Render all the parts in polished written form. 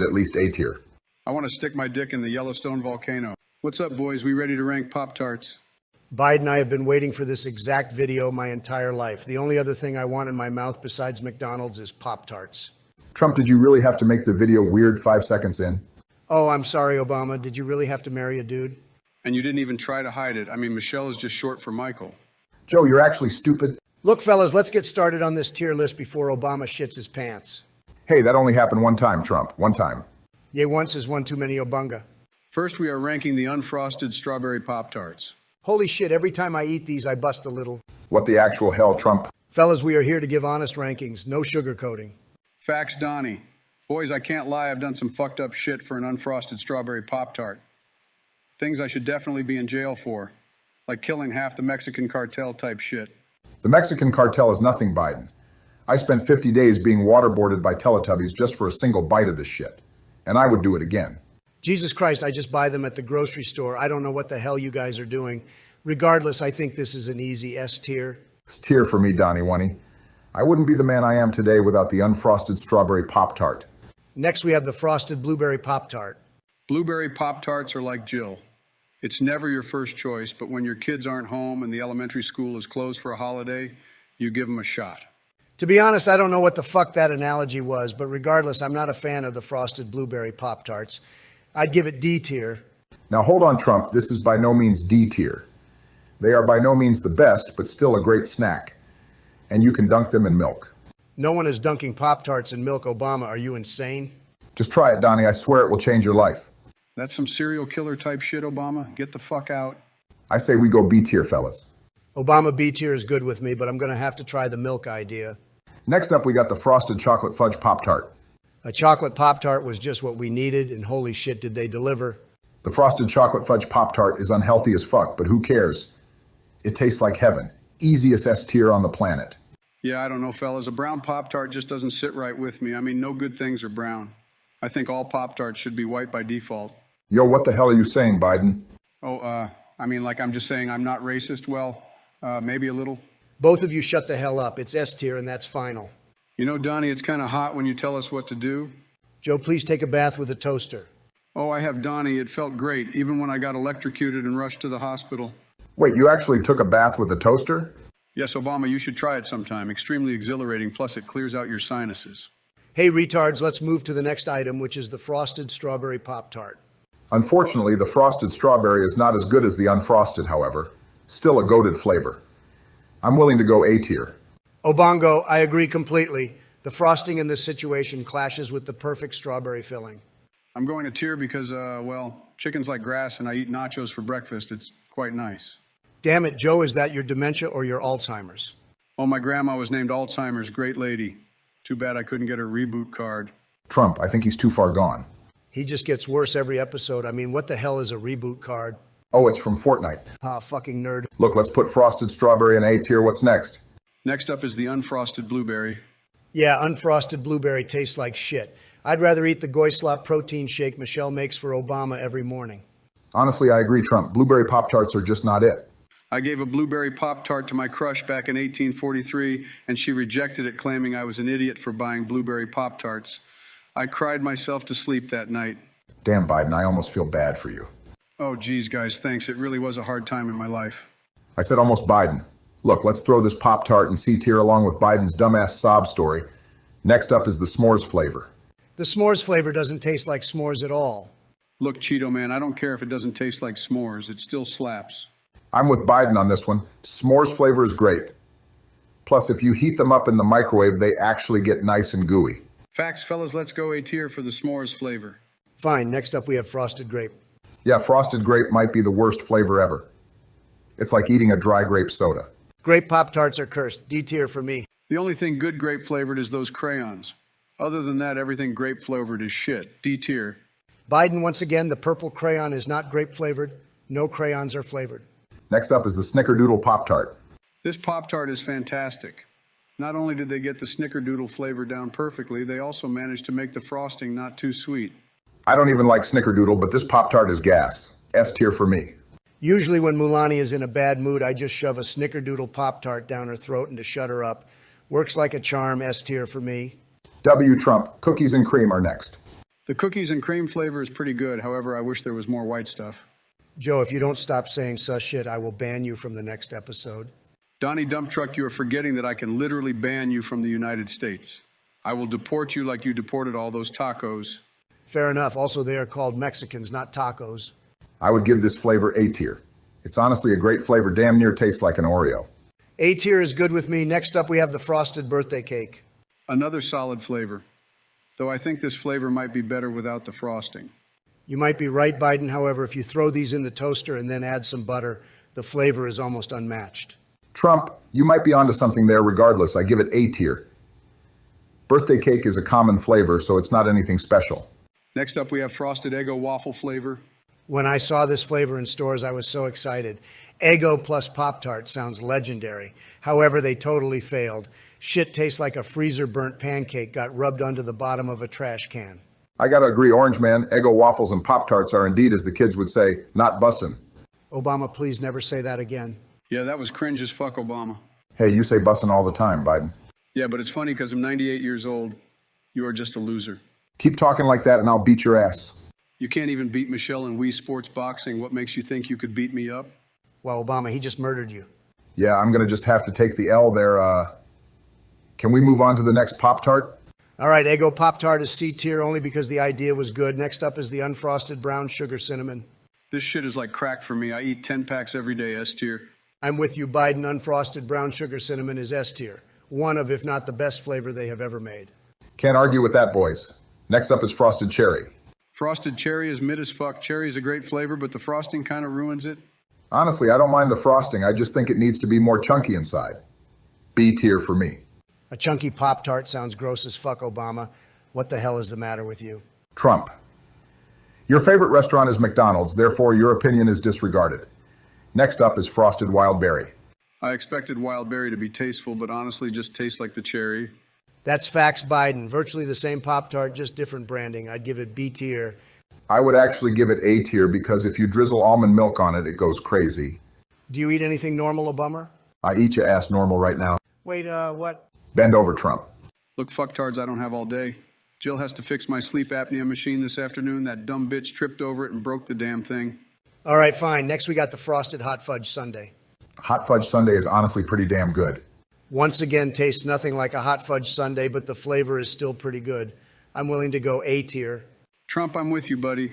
At least A tier. I want to stick my dick in the Yellowstone volcano. What's up, boys? We ready to rank Pop-Tarts? Biden, I have been waiting for this exact video my entire life. The only other thing I want in my mouth besides McDonald's is Pop-Tarts. Trump, did you really have to make the video weird 5 seconds in? Oh, I'm sorry, Obama. Did you really have to marry a dude? And you didn't even try to hide it. I mean, Michelle is just short for Michael. Joe, you're actually stupid. Look, fellas, let's get started on this tier list before Obama shits his pants. Hey, that only happened one time, Trump. One time. Yea, once is one too many, Obunga. First, we are ranking the unfrosted strawberry Pop-Tarts. Holy shit, every time I eat these, I bust a little. What the actual hell, Trump? Fellas, we are here to give honest rankings, no sugarcoating. Facts, Donnie. Boys, I can't lie, I've done some fucked up shit for an unfrosted strawberry Pop-Tart. Things I should definitely be in jail for, like killing half the Mexican cartel type shit. The Mexican cartel is nothing, Biden. I spent 50 days being waterboarded by Teletubbies just for a single bite of this shit. And I would do it again. Jesus Christ, I just buy them at the grocery store. I don't know what the hell you guys are doing. Regardless, I think this is an easy S tier. It's tier for me, Donnie Wunny. I wouldn't be the man I am today without the unfrosted strawberry Pop-Tart. Next, we have the frosted blueberry Pop-Tart. Blueberry Pop-Tarts are like Jill. It's never your first choice, but when your kids aren't home and the elementary school is closed for a holiday, you give them a shot. To be honest, I don't know what the fuck that analogy was, but regardless, I'm not a fan of the frosted blueberry Pop-Tarts. I'd give it D tier. Now hold on, Trump. This is by no means D tier. They are by no means the best, but still a great snack. And you can dunk them in milk. No one is dunking Pop-Tarts in milk, Obama. Are you insane? Just try it, Donnie. I swear it will change your life. That's some serial killer type shit, Obama. Get the fuck out. I say we go B tier, fellas. Obama B tier is good with me, but I'm going to have to try the milk idea. Next up, we got the frosted chocolate fudge Pop-Tart. A chocolate Pop-Tart was just what we needed, and holy shit, did they deliver. The frosted chocolate fudge Pop-Tart is unhealthy as fuck, but who cares? It tastes like heaven. Easiest S tier on the planet. Yeah, I don't know, fellas. A brown Pop-Tart just doesn't sit right with me. I mean, no good things are brown. I think all Pop-Tarts should be white by default. Yo, what the hell are you saying, Biden? Oh, I mean, like I'm just saying I'm not racist. Well, maybe a little. Both of you shut the hell up. It's S tier, and that's final. You know, Donnie, it's kind of hot when you tell us what to do. Joe, please take a bath with a toaster. Oh, I have Donnie. It felt great, even when I got electrocuted and rushed to the hospital. Wait, you actually took a bath with a toaster? Yes, Obama, you should try it sometime. Extremely exhilarating, plus it clears out your sinuses. Hey, retards, let's move to the next item, which is the frosted strawberry Pop-Tart. Unfortunately, the frosted strawberry is not as good as the unfrosted, however. Still a goated flavor. I'm willing to go A tier. Obongo, I agree completely. The frosting in this situation clashes with the perfect strawberry filling. I'm going to tier because, well, chicken's like grass and I eat nachos for breakfast. It's quite nice. Damn it, Joe, is that your dementia or your Alzheimer's? Oh, my grandma was named Alzheimer's. Great lady. Too bad I couldn't get her reboot card. Trump, I think he's too far gone. He just gets worse every episode. I mean, what the hell is a reboot card? Oh, it's from Fortnite. Ah, fucking nerd. Look, let's put frosted strawberry in A tier. What's next? Next up is the unfrosted blueberry. Yeah, unfrosted blueberry tastes like shit. I'd rather eat the Goislop protein shake Michelle makes for Obama every morning. Honestly, I agree, Trump. Blueberry Pop-Tarts are just not it. I gave a blueberry Pop-Tart to my crush back in 1843, and she rejected it, claiming I was an idiot for buying blueberry Pop-Tarts. I cried myself to sleep that night. Damn, Biden, I almost feel bad for you. Oh, geez, guys, thanks. It really was a hard time in my life. I said almost Biden. Look, let's throw this Pop-Tart in C tier along with Biden's dumbass sob story. Next up is the s'mores flavor. The s'mores flavor doesn't taste like s'mores at all. Look, Cheeto Man, I don't care if it doesn't taste like s'mores. It still slaps. I'm with Biden on this one. S'mores flavor is great. Plus, if you heat them up in the microwave, they actually get nice and gooey. Facts, fellas, let's go A tier for the s'mores flavor. Fine, next up we have frosted grape. Yeah, frosted grape might be the worst flavor ever. It's like eating a dry grape soda. Grape Pop-Tarts are cursed. D tier for me. The only thing good grape flavored is those crayons. Other than that, everything grape flavored is shit. D tier. Biden, once again, the purple crayon is not grape flavored. No crayons are flavored. Next up is the Snickerdoodle Pop-Tart. This Pop-Tart is fantastic. Not only did they get the Snickerdoodle flavor down perfectly, they also managed to make the frosting not too sweet. I don't even like Snickerdoodle, but this Pop-Tart is gas. S tier for me. Usually when Mulani is in a bad mood, I just shove a Snickerdoodle Pop-Tart down her throat and to shut her up. Works like a charm. S tier for me. W. Trump, cookies and cream are next. The cookies and cream flavor is pretty good. However, I wish there was more white stuff. Joe, if you don't stop saying sus shit, I will ban you from the next episode. Donnie Dump Truck, you are forgetting that I can literally ban you from the United States. I will deport you like you deported all those tacos. Fair enough. Also, they are called Mexicans, not tacos. I would give this flavor A tier. It's honestly a great flavor, damn near tastes like an Oreo. A tier is good with me. Next up, we have the frosted birthday cake. Another solid flavor, though I think this flavor might be better without the frosting. You might be right, Biden. However, if you throw these in the toaster and then add some butter, the flavor is almost unmatched. Trump, you might be onto something there. Regardless, I give it A tier. Birthday cake is a common flavor, so it's not anything special. Next up, we have frosted Eggo waffle flavor. When I saw this flavor in stores, I was so excited. Eggo plus Pop-Tart sounds legendary. However, they totally failed. Shit tastes like a freezer-burnt pancake got rubbed onto the bottom of a trash can. I gotta agree, Orange Man, Eggo waffles and Pop-Tarts are indeed, as the kids would say, not bussin'. Obama, please never say that again. Yeah, that was cringe as fuck, Obama. Hey, you say bussin' all the time, Biden. Yeah, but it's funny because I'm 98 years old. You are just a loser. Keep talking like that and I'll beat your ass. You can't even beat Michelle in Wii Sports Boxing. What makes you think you could beat me up? Well, Obama, he just murdered you. Yeah, I'm gonna just have to take the L there. Can we move on to the next Pop-Tart? All right, Eggo Pop-Tart is C tier only because the idea was good. Next up is the unfrosted brown sugar cinnamon. This shit is like crack for me. I eat 10 packs every day, S tier. I'm with you, Biden. Unfrosted brown sugar cinnamon is S tier. One of, if not the best flavor they have ever made. Can't argue with that, boys. Next up is frosted cherry. Frosted cherry is mid as fuck. Cherry is a great flavor, but the frosting kind of ruins it. Honestly, I don't mind the frosting. I just think it needs to be more chunky inside. B tier for me. A chunky Pop-Tart sounds gross as fuck, Obama. What the hell is the matter with you? Trump. Your favorite restaurant is McDonald's, therefore your opinion is disregarded. Next up is frosted wild berry. I expected wild berry to be tasteful, but honestly just tastes like the cherry. That's facts, Biden. Virtually the same Pop-Tart, just different branding. I'd give it B tier. I would actually give it A tier because if you drizzle almond milk on it, it goes crazy. Do you eat anything normal, Obama? I eat your ass normal right now. Wait, what? Bend over, Trump. Look, fucktards I don't have all day. Jill has to fix my sleep apnea machine this afternoon. That dumb bitch tripped over it and broke the damn thing. All right, fine. Next, we got the frosted hot fudge sundae. Hot fudge sundae is honestly pretty damn good. Once again, tastes nothing like a hot fudge sundae, but the flavor is still pretty good. I'm willing to go A tier. Trump, I'm with you, buddy.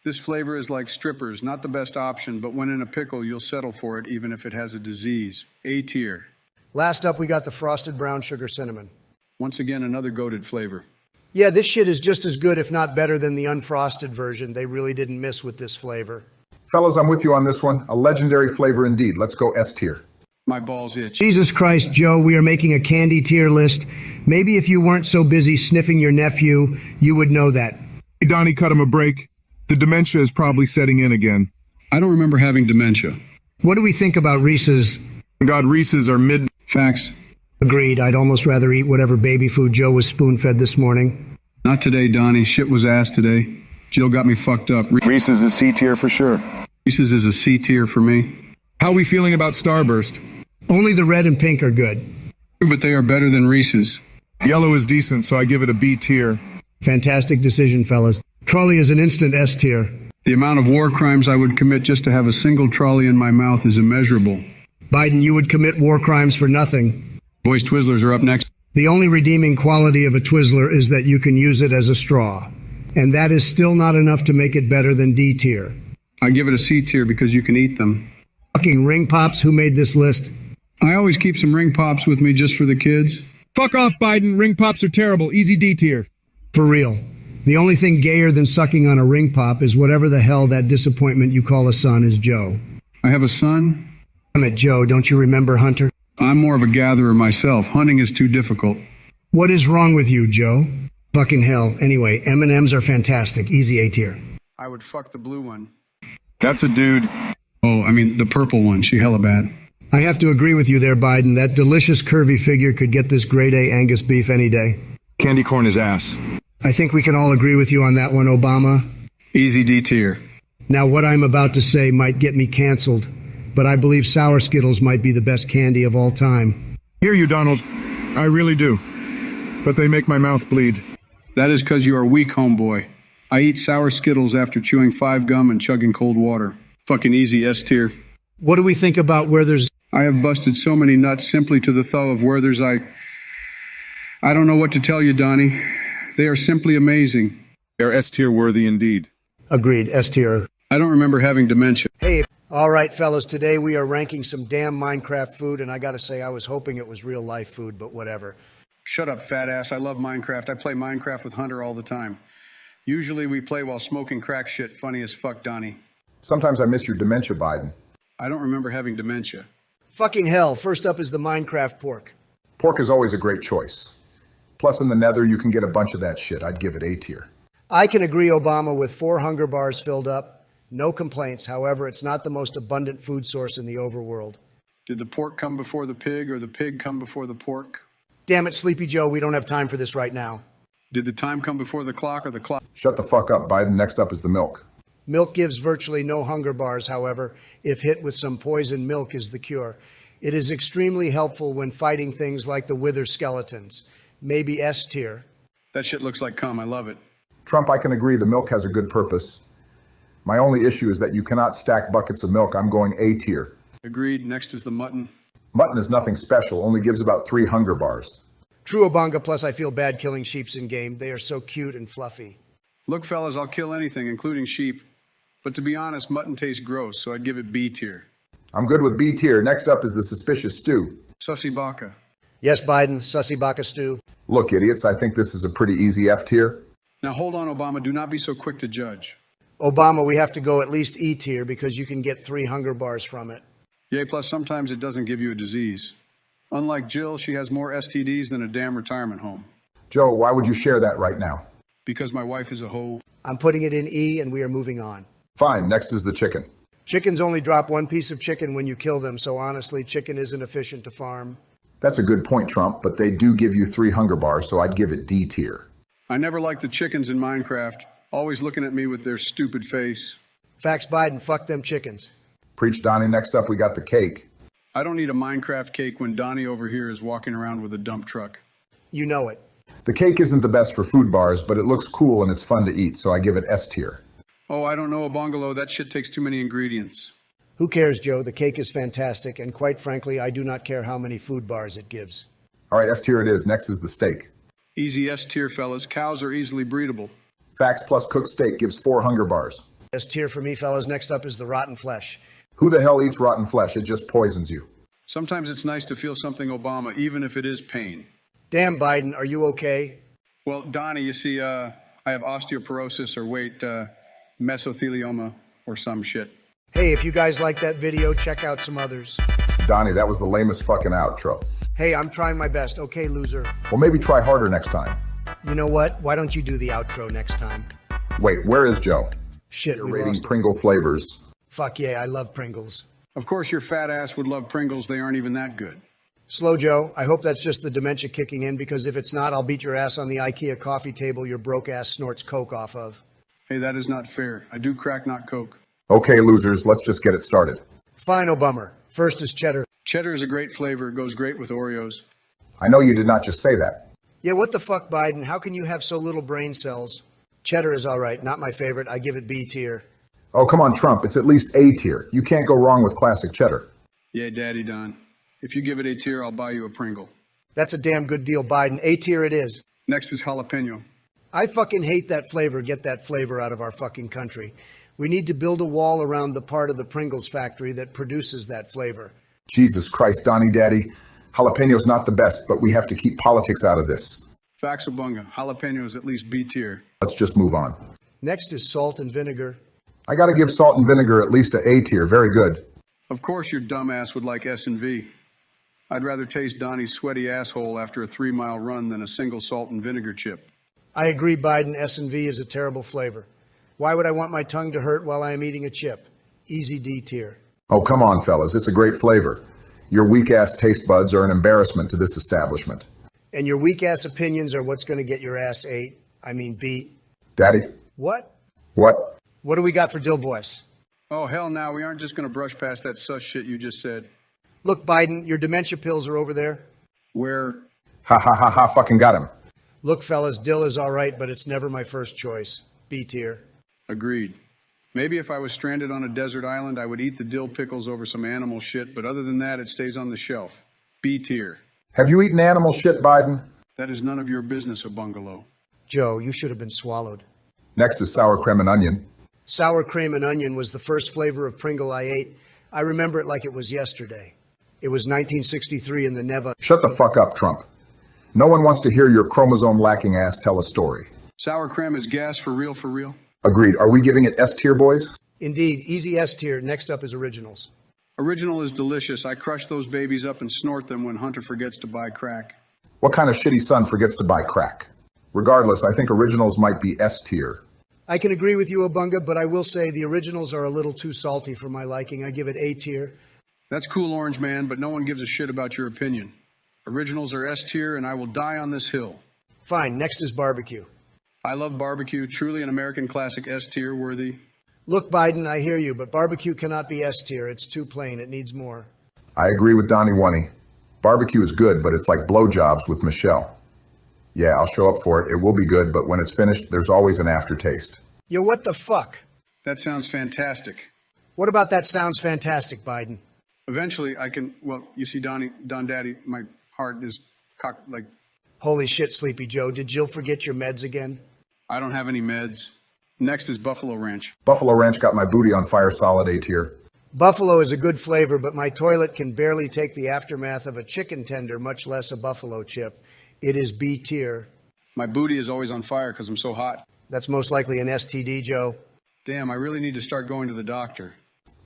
This flavor is like strippers, not the best option, but when in a pickle, you'll settle for it even if it has a disease. A tier. Last up, we got the frosted brown sugar cinnamon. Once again, another goated flavor. Yeah, this shit is just as good, if not better, than the unfrosted version. They really didn't miss with this flavor. Fellas, I'm with you on this one. A legendary flavor indeed. Let's go S tier. My balls itch. Jesus Christ, Joe, we are making a candy tier list. Maybe if you weren't so busy sniffing your nephew, you would know that. Hey, Donnie, cut him a break. The dementia is probably setting in again. I don't remember having dementia. What do we think about Reese's? God, Reese's are mid... Facts. Agreed. I'd almost rather eat whatever baby food Joe was spoon-fed this morning. Not today, Donnie. Shit was ass today. Jill got me fucked up. Reese's is C tier for sure. Reese's is a C tier for me. How are we feeling about Starburst? Only the red and pink are good. But they are better than Reese's. Yellow is decent, so I give it a B tier. Fantastic decision, fellas. Trolley is an instant S tier. The amount of war crimes I would commit just to have a single trolley in my mouth is immeasurable. Biden, you would commit war crimes for nothing. Boys Twizzlers are up next. The only redeeming quality of a Twizzler is that you can use it as a straw. And that is still not enough to make it better than D tier. I give it a C tier because you can eat them. Fucking ring pops, who made this list? I always keep some ring pops with me just for the kids. Fuck off, Biden. Ring pops are terrible. Easy D tier. For real. The only thing gayer than sucking on a ring pop is whatever the hell that disappointment you call a son is Joe. I have a son. Damn it, Joe, don't you remember Hunter? I'm more of a gatherer myself. Hunting is too difficult. What is wrong with you, Joe? Fucking hell. Anyway, M&Ms are fantastic. Easy A tier. I would fuck the blue one. That's a dude. Oh, I mean the purple one. She hella bad. I have to agree with you there, Biden. That delicious curvy figure could get this grade A Angus beef any day. Candy corn is ass. I think we can all agree with you on that one, Obama. Easy D tier. Now, what I'm about to say might get me canceled, but I believe Sour Skittles might be the best candy of all time. Hear you, Donald. I really do. But they make my mouth bleed. That is because you are weak, homeboy. I eat sour Skittles after chewing 5 gum and chugging cold water. Fucking easy, S tier. What do we think about Werther's? I have busted so many nuts simply to the thought of Werther's. I don't know what to tell you, Donnie. They are simply amazing. They're S tier worthy indeed. Agreed, S tier. I don't remember having dementia. Hey, all right, fellas, today we are ranking some damn Minecraft food, and I gotta say, I was hoping it was real life food, but whatever. Shut up, fat ass. I love Minecraft. I play Minecraft with Hunter all the time. Usually we play while smoking crack shit. Funny as fuck, Donnie. Sometimes I miss your dementia, Biden. I don't remember having dementia. Fucking hell, first up is the Minecraft pork. Pork is always a great choice. Plus, in the nether, you can get a bunch of that shit. I'd give it A tier. I can agree, Obama, with 4 hunger bars filled up. No complaints. However, it's not the most abundant food source in the overworld. Did the pork come before the pig or the pig come before the pork? Damn it, Sleepy Joe, we don't have time for this right now. Did the time come before the clock or the clock? Shut the fuck up, Biden. Next up is the milk. Milk gives virtually no hunger bars, however, if hit with some poison, milk is the cure. It is extremely helpful when fighting things like the wither skeletons. Maybe S tier. That shit looks like cum. I love it. Trump, I can agree the milk has a good purpose. My only issue is that you cannot stack buckets of milk. I'm going A tier. Agreed. Next is the mutton. Mutton is nothing special, only gives about 3 hunger bars. True, Obanga, plus I feel bad killing sheeps in game. They are so cute and fluffy. Look, fellas, I'll kill anything, including sheep. But to be honest, mutton tastes gross, so I'd give it B tier. I'm good with B tier. Next up is the suspicious stew. Sussy baka. Yes, Biden, sussy baka stew. Look, idiots, I think this is a pretty easy F tier. Now hold on, Obama. Do not be so quick to judge. Obama, we have to go at least E tier because you can get 3 hunger bars from it. Yay, plus sometimes it doesn't give you a disease. Unlike Jill, she has more STDs than a damn retirement home. Joe, why would you share that right now? Because my wife is a hoe. I'm putting it in E and we are moving on. Fine, next is the chicken. Chickens only drop 1 piece of chicken when you kill them, so honestly, chicken isn't efficient to farm. That's a good point, Trump, but they do give you 3 hunger bars, so I'd give it D tier. I never liked the chickens in Minecraft, always looking at me with their stupid face. Facts, Biden, fuck them chickens. Preach, Donnie. Next up, we got the cake. I don't need a Minecraft cake when Donnie over here is walking around with a dump truck. You know it. The cake isn't the best for food bars, but it looks cool and it's fun to eat, so I give it S tier. Oh, I don't know, a bungalow. That shit takes too many ingredients. Who cares, Joe? The cake is fantastic, and quite frankly, I do not care how many food bars it gives. All right, S tier it is. Next is the steak. Easy S tier, fellas. Cows are easily breedable. Facts plus cooked steak gives 4 hunger bars. S tier for me, fellas. Next up is the rotten flesh. Who the hell eats rotten flesh? It just poisons you. Sometimes it's nice to feel something, Obama, even if it is pain. Damn, Biden, are you okay? Well, Donnie, you see, I have osteoporosis or mesothelioma or some shit. Hey, if you guys like that video, check out some others. Donnie, that was the lamest fucking outro. Hey, I'm trying my best. Okay, loser. Well, maybe try harder next time. You know what? Why don't you do the outro next time? Wait, where is Joe? Shit, You're we rating lost. Pringle flavors. Fuck yeah, I love Pringles. Of course, your fat ass would love Pringles. They aren't even that good. Slow Joe, I hope that's just the dementia kicking in, because if it's not, I'll beat your ass on the IKEA coffee table your broke ass snorts coke off of. Hey, that is not fair. I do crack, not Coke. Okay, losers, let's just get it started. Fine, Obama. First is cheddar. Cheddar is a great flavor. It goes great with Oreos. I know you did not just say that. Yeah, what the fuck, Biden? How can you have so little brain cells? Cheddar is all right. Not my favorite. I give it B tier. Oh, come on, Trump. It's at least A tier. You can't go wrong with classic cheddar. Yeah, Daddy Don. If you give it a tier, I'll buy you a Pringle. That's a damn good deal, Biden. A tier it is. Next is jalapeno. I fucking hate that flavor. Get that flavor out of our fucking country. We need to build a wall around the part of the Pringles factory that produces that flavor. Jesus Christ, Donnie Daddy. Jalapeno's not the best, but we have to keep politics out of this. Faxabunga. Jalapeno is at least B tier. Let's just move on. Next is salt and vinegar. I gotta give salt and vinegar at least a tier. Very good. Of course your dumbass would like S and V. I'd rather taste Donnie's sweaty asshole after a 3-mile run than a single salt and vinegar chip. I agree, Biden. S&V is a terrible flavor. Why would I want my tongue to hurt while I am eating a chip? Easy D tier. Oh, come on, fellas. It's a great flavor. Your weak-ass taste buds are an embarrassment to this establishment. And your weak-ass opinions are what's going to get your ass beat. Daddy? What? What? What do we got for Dill Boys? Oh, hell no. We aren't just going to brush past that sus shit you just said. Look, Biden, your dementia pills are over there. Where? Ha ha ha ha, fucking got him. Look, fellas, dill is all right, but it's never my first choice. B tier. Agreed. Maybe if I was stranded on a desert island, I would eat the dill pickles over some animal shit, but other than that, it stays on the shelf. B tier. Have you eaten animal shit, Biden? That is none of your business, a bungalow. Joe, you should have been swallowed. Next is sour cream and onion. Sour cream and onion was the first flavor of Pringle I ate. I remember it like it was yesterday. It was 1963 in the Neva. Shut the fuck up, Trump. No one wants to hear your chromosome-lacking ass tell a story. Sour cream is gas for real, for real? Agreed. Are we giving it S tier, boys? Indeed, easy S tier. Next up is originals. Original is delicious. I crush those babies up and snort them when Hunter forgets to buy crack. What kind of shitty son forgets to buy crack? Regardless, I think originals might be S tier. I can agree with you, Obunga, but I will say the originals are a little too salty for my liking. I give it A tier. That's cool, Orange Man, but no one gives a shit about your opinion. Originals are S tier, and I will die on this hill. Fine, next is barbecue. I love barbecue, truly an American classic, S tier worthy. Look, Biden, I hear you, but barbecue cannot be S tier. It's too plain. It needs more. I agree with Donnie Wunny. Barbecue is good, but it's like blowjobs with Michelle. Yeah, I'll show up for it. It will be good, but when it's finished, there's always an aftertaste. Yo, what the fuck? That sounds fantastic. What about that sounds fantastic, Biden? Eventually, I can, well, you see, Don Daddy, my heart is like, Holy shit, Sleepy Joe. Did Jill forget your meds again? I don't have any meds. Next is Buffalo Ranch. Buffalo Ranch got my booty on fire, solid A tier. Buffalo is a good flavor, but my toilet can barely take the aftermath of a chicken tender, much less a buffalo chip. It is B tier. My booty is always on fire because I'm so hot. That's most likely an STD, Joe. Damn, I really need to start going to the doctor.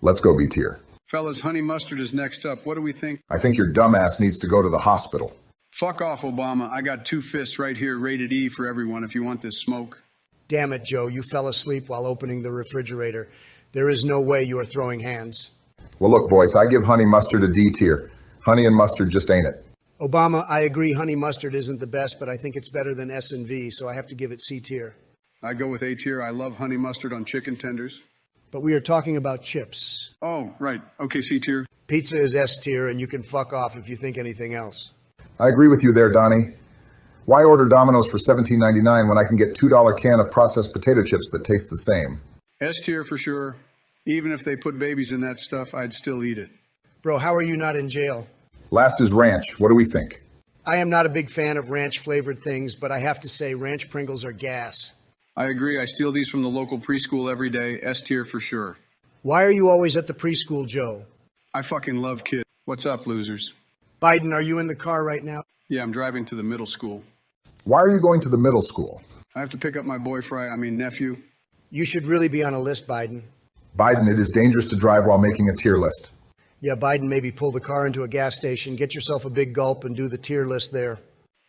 Let's go B tier. Fellas, honey mustard is next up. What do we think? I think your dumbass needs to go to the hospital. Fuck off, Obama. I got 2 fists right here, rated E for everyone if you want this smoke. Damn it, Joe. You fell asleep while opening the refrigerator. There is no way you are throwing hands. Well, look, boys, I give honey mustard a D tier. Honey and mustard just ain't it. Obama, I agree honey mustard isn't the best, but I think it's better than S and V, so I have to give it C tier. I go with A tier. I love honey mustard on chicken tenders. But we are talking about chips. Oh, right. Okay, C tier. Pizza is S tier, and you can fuck off if you think anything else. I agree with you there, Donnie. Why order Domino's for $17.99 when I can get $2 can of processed potato chips that taste the same? S tier for sure. Even if they put babies in that stuff, I'd still eat it. Bro, how are you not in jail? Last is ranch. What do we think? I am not a big fan of ranch-flavored things, but I have to say ranch Pringles are gas. I agree. I steal these from the local preschool every day. S tier for sure. Why are you always at the preschool, Joe? I fucking love kids. What's up, losers? Biden, are you in the car right now? Yeah, I'm driving to the middle school. Why are you going to the middle school? I have to pick up my nephew. You should really be on a list, Biden. Biden, it is dangerous to drive while making a tier list. Yeah, Biden, maybe pull the car into a gas station, get yourself a big gulp, and do the tier list there.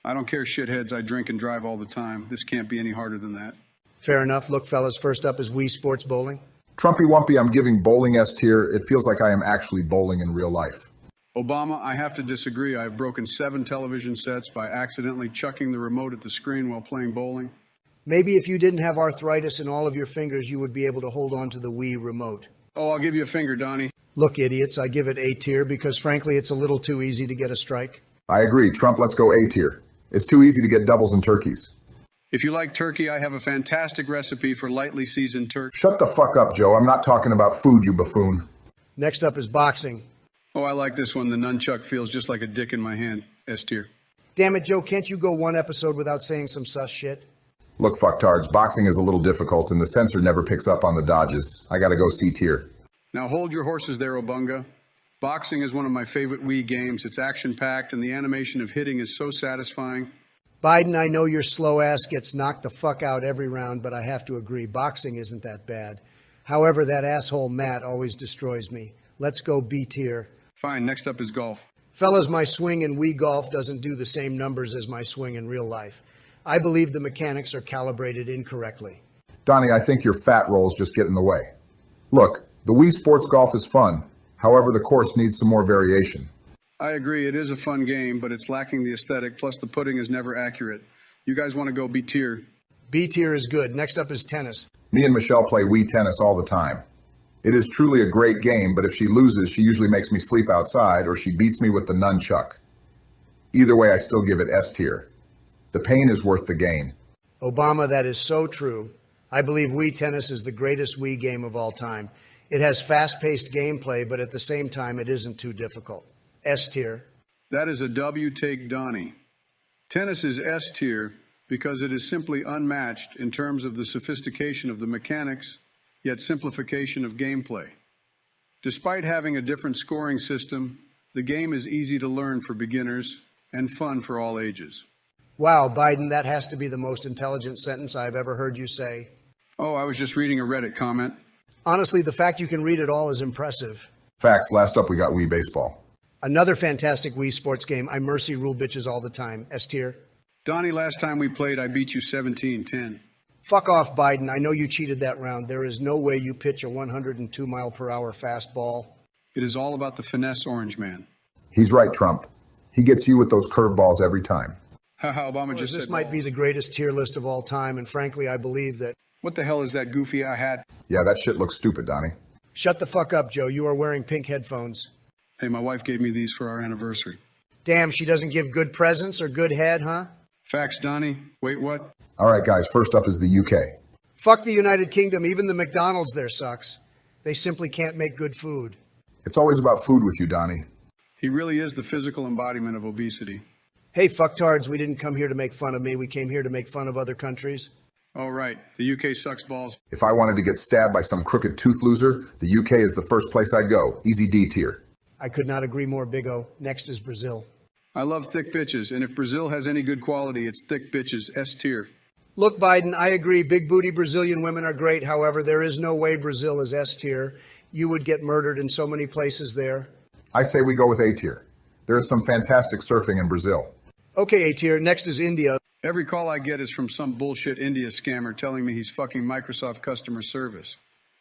I don't care, shitheads. I drink and drive all the time. This can't be any harder than that. Fair enough. Look, fellas, first up is Wii Sports Bowling. Trumpy Wumpy, I'm giving bowling S tier. It feels like I am actually bowling in real life. Obama, I have to disagree. I've broken 7 television sets by accidentally chucking the remote at the screen while playing bowling. Maybe if you didn't have arthritis in all of your fingers, you would be able to hold on to the Wii remote. Oh, I'll give you a finger, Donnie. Look, idiots, I give it A tier because, frankly, it's a little too easy to get a strike. I agree. Trump, let's go A tier. It's too easy to get doubles and turkeys. If you like turkey, I have a fantastic recipe for lightly seasoned turkey. Shut the fuck up, Joe. I'm not talking about food, you buffoon. Next up is boxing. Oh, I like this one. The nunchuck feels just like a dick in my hand. S tier. Damn it, Joe, can't you go one episode without saying some sus shit? Look, fucktards, boxing is a little difficult and the censor never picks up on the dodges. I gotta go C tier. Now hold your horses there, Obunga. Boxing is one of my favorite Wii games. It's action-packed and the animation of hitting is so satisfying. Biden, I know your slow ass gets knocked the fuck out every round, but I have to agree, boxing isn't that bad. However, that asshole Matt always destroys me. Let's go B tier. Fine, next up is golf. Fellas, my swing in Wii Golf doesn't do the same numbers as my swing in real life. I believe the mechanics are calibrated incorrectly. Donnie, I think your fat rolls just get in the way. Look, the Wii Sports Golf is fun. However, the course needs some more variation. I agree, it is a fun game, but it's lacking the aesthetic, plus the putting is never accurate. You guys want to go B tier? B tier is good. Next up is tennis. Me and Michelle play Wii tennis all the time. It is truly a great game, but if she loses, she usually makes me sleep outside or she beats me with the nunchuck. Either way, I still give it S tier. The pain is worth the gain. Obama, that is so true. I believe Wii Tennis is the greatest Wii game of all time. It has fast-paced gameplay, but at the same time, it isn't too difficult. S tier. That is a W take Donnie. Tennis is S tier because it is simply unmatched in terms of the sophistication of the mechanics, yet simplification of gameplay. Despite having a different scoring system, the game is easy to learn for beginners and fun for all ages. Wow, Biden, that has to be the most intelligent sentence I've ever heard you say. Oh, I was just reading a Reddit comment. Honestly, the fact you can read it all is impressive. Facts, last up we got Wii Baseball. Another fantastic Wii sports game. I mercy rule bitches all the time. S tier. Donnie, last time we played, I beat you 17-10. Fuck off, Biden. I know you cheated that round. There is no way you pitch a 102-mile-per-hour fastball. It is all about the finesse, Orange Man. He's right, Trump. He gets you with those curveballs every time. Haha, Obama just This said might be balls. the greatest tier list of all time, and frankly, I believe that... What the hell is that goofy I had? Yeah, that shit looks stupid, Donnie. Shut the fuck up, Joe. You are wearing pink headphones. Hey, my wife gave me these for our anniversary. Damn, she doesn't give good presents or good head, huh? Facts, Donnie. Wait, what? All right, guys, first up is the UK. Fuck the United Kingdom. Even the McDonald's there sucks. They simply can't make good food. It's always about food with you, Donnie. He really is the physical embodiment of obesity. Hey, fucktards, we didn't come here to make fun of me. We came here to make fun of other countries. Oh, right. The UK sucks balls. If I wanted to get stabbed by some crooked tooth loser, the UK is the first place I'd go. Easy D tier. I could not agree more, Big O. Next is Brazil. I love thick bitches, and if Brazil has any good quality, it's thick bitches, S tier. Look, Biden, I agree. Big booty Brazilian women are great. However, there is no way Brazil is S tier. You would get murdered in so many places there. I say we go with A tier. There is some fantastic surfing in Brazil. Okay, A tier. Next is India. Every call I get is from some bullshit India scammer telling me he's fucking Microsoft customer service.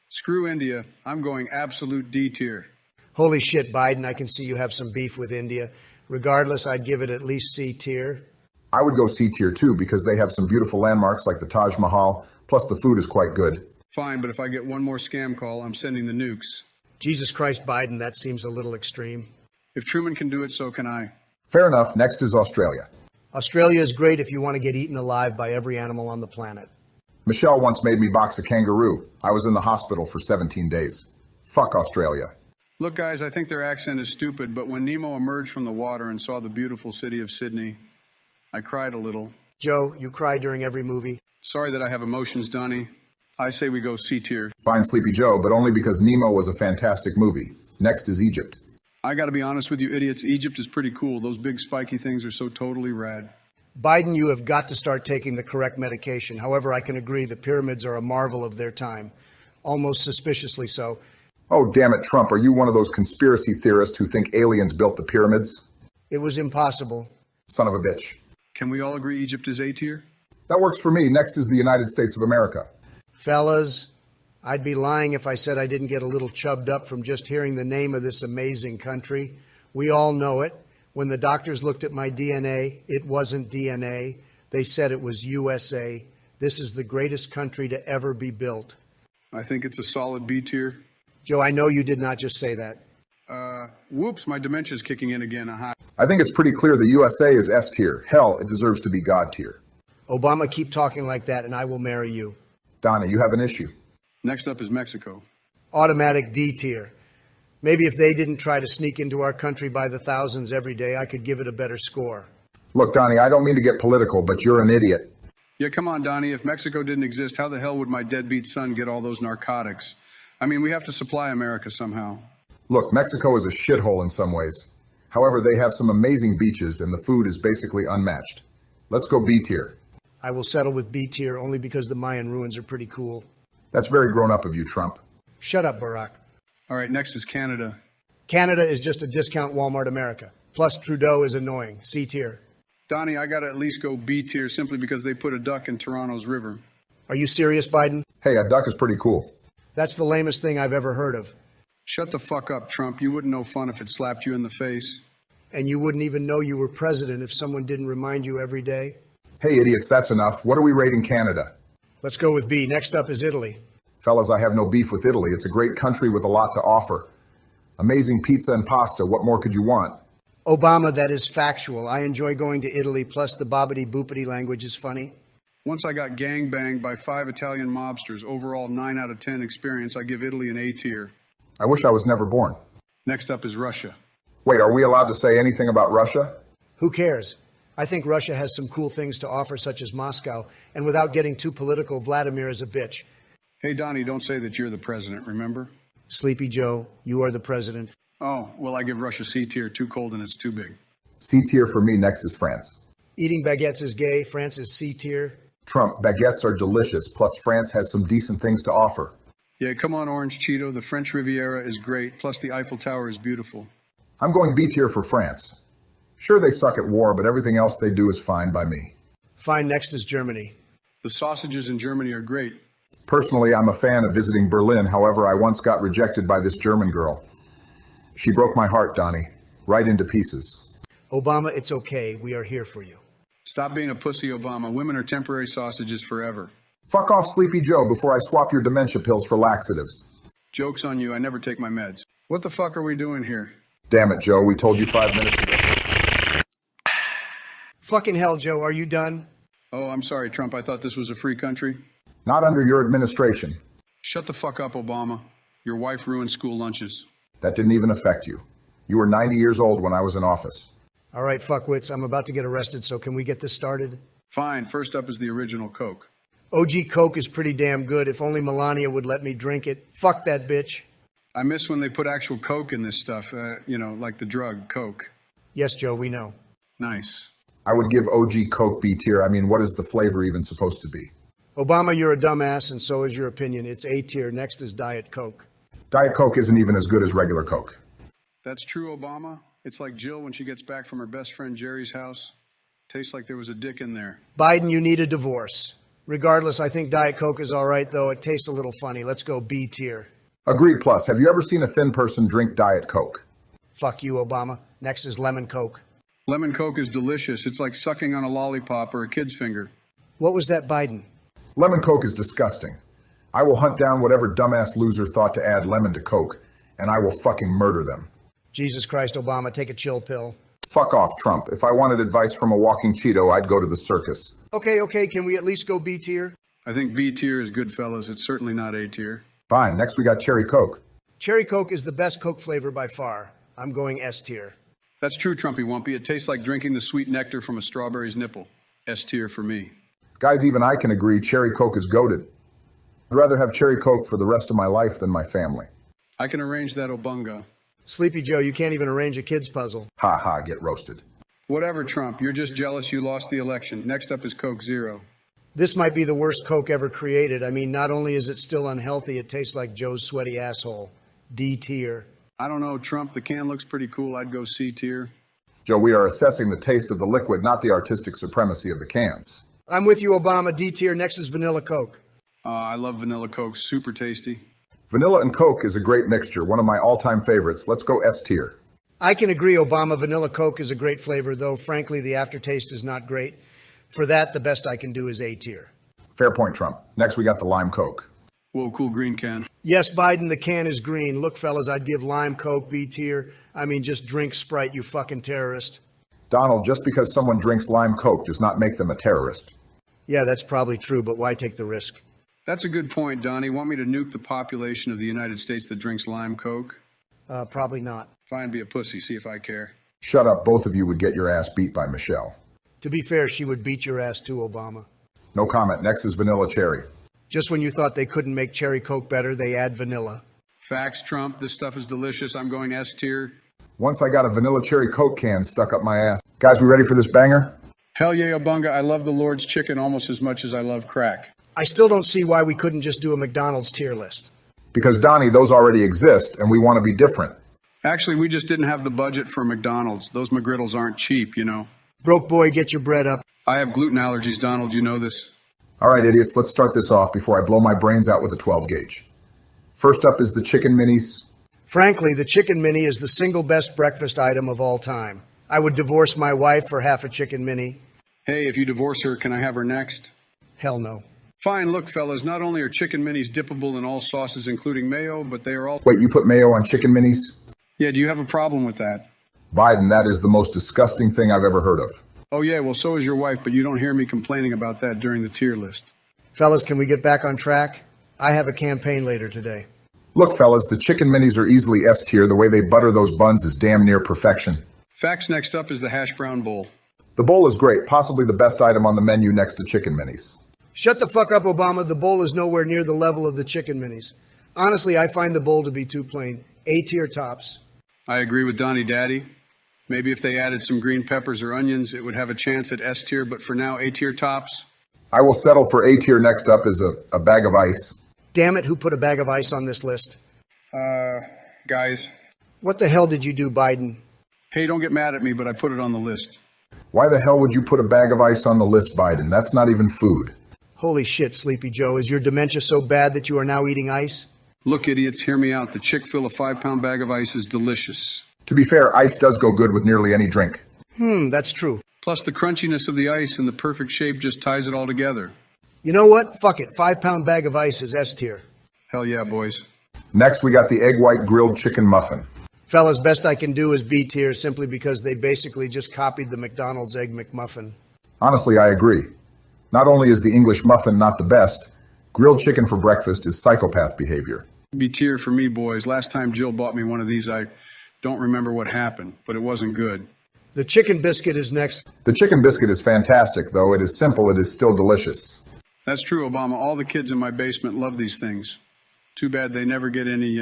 Screw India. I'm going absolute D tier. Holy shit, Biden, I can see you have some beef with India. Regardless, I'd give it at least C tier. I would go C tier too because they have some beautiful landmarks like the Taj Mahal, plus the food is quite good. Fine, but if I get one more scam call, I'm sending the nukes. Jesus Christ, Biden, that seems a little extreme. If Truman can do it, so can I. Fair enough. Next is Australia. Australia is great if you want to get eaten alive by every animal on the planet. Michelle once made me box a kangaroo. I was in the hospital for 17 days. Fuck Australia. Look, guys, I think their accent is stupid, but when Nemo emerged from the water and saw the beautiful city of Sydney, I cried a little. Joe, you cry during every movie. Sorry that I have emotions, Donnie. I say we go C tier. Fine, Sleepy Joe, but only because Nemo was a fantastic movie. Next is Egypt. I gotta be honest with you idiots, Egypt is pretty cool. Those big spiky things are so totally rad. Biden, you have got to start taking the correct medication. However, I can agree the pyramids are a marvel of their time. Almost suspiciously so. Oh, damn it, Trump. Are you one of those conspiracy theorists who think aliens built the pyramids? It was impossible. Son of a bitch. Can we all agree Egypt is A tier? That works for me. Next is the United States of America. Fellas, I'd be lying if I said I didn't get a little chubbed up from just hearing the name of this amazing country. We all know it. When the doctors looked at my DNA, it wasn't DNA. They said it was USA. This is the greatest country to ever be built. I think it's a solid B tier. Joe, I know you did not just say that. Whoops, my dementia's kicking in again. Aha. I think it's pretty clear the USA is S tier. Hell, it deserves to be God tier. Obama, keep talking like that and I will marry you. Donna, you have an issue. Next up is Mexico. Automatic D tier. Maybe if they didn't try to sneak into our country by the thousands every day, I could give it a better score. Look, Donnie, I don't mean to get political, but you're an idiot. Yeah, come on, Donnie. If Mexico didn't exist, how the hell would my deadbeat son get all those narcotics? I mean, we have to supply America somehow. Look, Mexico is a shithole in some ways. However, they have some amazing beaches and the food is basically unmatched. Let's go B tier. I will settle with B tier only because the Mayan ruins are pretty cool. That's very grown up of you, Trump. Shut up, Barack. All right, next is Canada. Canada is just a discount Walmart America. Plus, Trudeau is annoying. C tier. Donnie, I gotta at least go B tier simply because they put a duck in Toronto's river. Are you serious, Biden? Hey, a duck is pretty cool. That's the lamest thing I've ever heard of. Shut the fuck up, Trump. You wouldn't know fun if it slapped you in the face. And you wouldn't even know you were president if someone didn't remind you every day. Hey, idiots, that's enough. What are we rating Canada? Let's go with B. Next up is Italy. Fellas, I have no beef with Italy. It's a great country with a lot to offer. Amazing pizza and pasta. What more could you want? Obama, that is factual. I enjoy going to Italy, plus the bobbity-boopity language is funny. Once I got gangbanged by 5 Italian mobsters, overall 9 out of 10 experience, I give Italy an A tier. I wish I was never born. Next up is Russia. Wait, are we allowed to say anything about Russia? Who cares? I think Russia has some cool things to offer, such as Moscow, and without getting too political, Vladimir is a bitch. Hey, Donnie, don't say that you're the president, remember? Sleepy Joe, you are the president. Oh, well, I give Russia C tier, too cold and it's too big. C tier for me, next is France. Eating baguettes is gay, France is C tier. Trump, baguettes are delicious, plus France has some decent things to offer. Yeah, come on, Orange Cheeto, the French Riviera is great, plus the Eiffel Tower is beautiful. I'm going B tier for France. Sure, they suck at war, but everything else they do is fine by me. Fine, next is Germany. The sausages in Germany are great. Personally, I'm a fan of visiting Berlin. However, I once got rejected by this German girl. She broke my heart, Donnie, right into pieces. Obama, it's okay. We are here for you. Stop being a pussy, Obama. Women are temporary sausages forever. Fuck off, Sleepy Joe, before I swap your dementia pills for laxatives. Joke's on you. I never take my meds. What the fuck are we doing here? Damn it, Joe. We told you 5 minutes ago. Fucking hell, Joe, are you done? Oh, I'm sorry, Trump. I thought this was a free country. Not under your administration. Shut the fuck up, Obama. Your wife ruined school lunches. That didn't even affect you. You were 90 years old when I was in office. All right, fuckwits, I'm about to get arrested, so can we get this started? Fine. First up is the original Coke. OG Coke is pretty damn good. If only Melania would let me drink it. Fuck that bitch. I miss when they put actual Coke in this stuff, like the drug, Coke. Yes, Joe, we know. Nice. I would give OG Coke B tier. I mean, what is the flavor even supposed to be? Obama, you're a dumbass, and so is your opinion. It's A tier. Next is Diet Coke. Diet Coke isn't even as good as regular Coke. That's true, Obama. It's like Jill when she gets back from her best friend Jerry's house. Tastes like there was a dick in there. Biden, you need a divorce. Regardless, I think Diet Coke is all right, though. It tastes a little funny. Let's go B tier. Agreed plus. Have you ever seen a thin person drink Diet Coke? Fuck you, Obama. Next is Lemon Coke. Lemon Coke is delicious. It's like sucking on a lollipop or a kid's finger. What was that, Biden? Lemon Coke is disgusting. I will hunt down whatever dumbass loser thought to add lemon to Coke, and I will fucking murder them. Jesus Christ, Obama, take a chill pill. Fuck off, Trump. If I wanted advice from a walking Cheeto, I'd go to the circus. Okay, can we at least go B tier? I think B tier is good, fellas. It's certainly not A tier. Fine, next we got Cherry Coke. Cherry Coke is the best Coke flavor by far. I'm going S tier. That's true, Trumpy Wumpy. It tastes like drinking the sweet nectar from a strawberry's nipple. S tier for me. Guys, even I can agree Cherry Coke is goated. I'd rather have Cherry Coke for the rest of my life than my family. I can arrange that, Obunga. Sleepy Joe, you can't even arrange a kid's puzzle. Ha ha, get roasted. Whatever, Trump. You're just jealous you lost the election. Next up is Coke Zero. This might be the worst Coke ever created. I mean, not only is it still unhealthy, it tastes like Joe's sweaty asshole. D tier. I don't know, Trump. The can looks pretty cool. I'd go C tier. Joe, we are assessing the taste of the liquid, not the artistic supremacy of the cans. I'm with you, Obama. D tier. Next is Vanilla Coke. I love vanilla Coke. Super tasty. Vanilla and Coke is a great mixture, one of my all-time favorites. Let's go S tier. I can agree, Obama. Vanilla Coke is a great flavor, though frankly the aftertaste is not great. For that, the best I can do is A tier. Fair point, Trump. Next we got the Lime Coke. Whoa, cool green can. Yes, Biden, the can is green. Look, fellas, I'd give Lime Coke B tier. I mean, just drink Sprite, you fucking terrorist. Donald, just because someone drinks Lime Coke does not make them a terrorist. Yeah, that's probably true, but why take the risk? That's a good point, Donnie. Want me to nuke the population of the United States that drinks Lime Coke? Probably not. Fine, be a pussy. See if I care. Shut up. Both of you would get your ass beat by Michelle. To be fair, she would beat your ass too, Obama. No comment. Next is Vanilla Cherry. Just when you thought they couldn't make Cherry Coke better, they add vanilla. Facts, Trump. This stuff is delicious. I'm going S tier. Once I got a Vanilla Cherry Coke can stuck up my ass. Guys, we ready for this banger? Hell yeah, Obunga. I love the Lord's chicken almost as much as I love crack. I still don't see why we couldn't just do a McDonald's tier list. Because, Donnie, those already exist, and we want to be different. Actually, we just didn't have the budget for McDonald's. Those McGriddles aren't cheap, you know. Broke boy, get your bread up. I have gluten allergies, Donald. You know this. All right, idiots, let's start this off before I blow my brains out with a 12 gauge. First up is the Chicken Minis. Frankly, the Chicken Mini is the single best breakfast item of all time. I would divorce my wife for half a Chicken Mini. Hey, if you divorce her, can I have her next? Hell no. Fine, look, fellas, not only are Chicken Minis dippable in all sauces, including mayo, but they are all... Wait, you put mayo on Chicken Minis? Yeah, do you have a problem with that? Biden, that is the most disgusting thing I've ever heard of. Oh, yeah, well, so is your wife, but you don't hear me complaining about that during the tier list. Fellas, can we get back on track? I have a campaign later today. Look, fellas, the chicken minis are easily S tier. The way they butter those buns is damn near perfection. Facts next up is the hash brown bowl. The bowl is great, possibly the best item on the menu next to chicken minis. Shut the fuck up, Obama. The bowl is nowhere near the level of the chicken minis. Honestly, I find the bowl to be too plain. A-tier tops. I agree with Donnie Daddy. Maybe if they added some green peppers or onions, it would have a chance at S tier, but for now, A tier tops. I will settle for A tier. Next up is a bag of ice. Damn it, who put a bag of ice on this list? Guys. What the hell did you do, Biden? Hey, don't get mad at me, but I put it on the list. Why the hell would you put a bag of ice on the list, Biden? That's not even food. Holy shit, Sleepy Joe. Is your dementia so bad that you are now eating ice? Look, idiots, hear me out. The Chick-fil a 5-pound bag of ice is delicious. To be fair, ice does go good with nearly any drink. That's true. Plus, the crunchiness of the ice and the perfect shape just ties it all together. You know what? Fuck it. 5-pound bag of ice is S tier. Hell yeah, boys. Next, we got the egg white grilled chicken muffin. Fellas, best I can do is B tier simply because they basically just copied the McDonald's Egg McMuffin. Honestly, I agree. Not only is the English muffin not the best, grilled chicken for breakfast is psychopath behavior. B tier for me, boys. Last time Jill bought me one of these, I don't remember what happened, but it wasn't good. The chicken biscuit is next. The chicken biscuit is fantastic, though it is simple, it is still delicious. That's true, Obama. All the kids in my basement love these things. Too bad they never get any,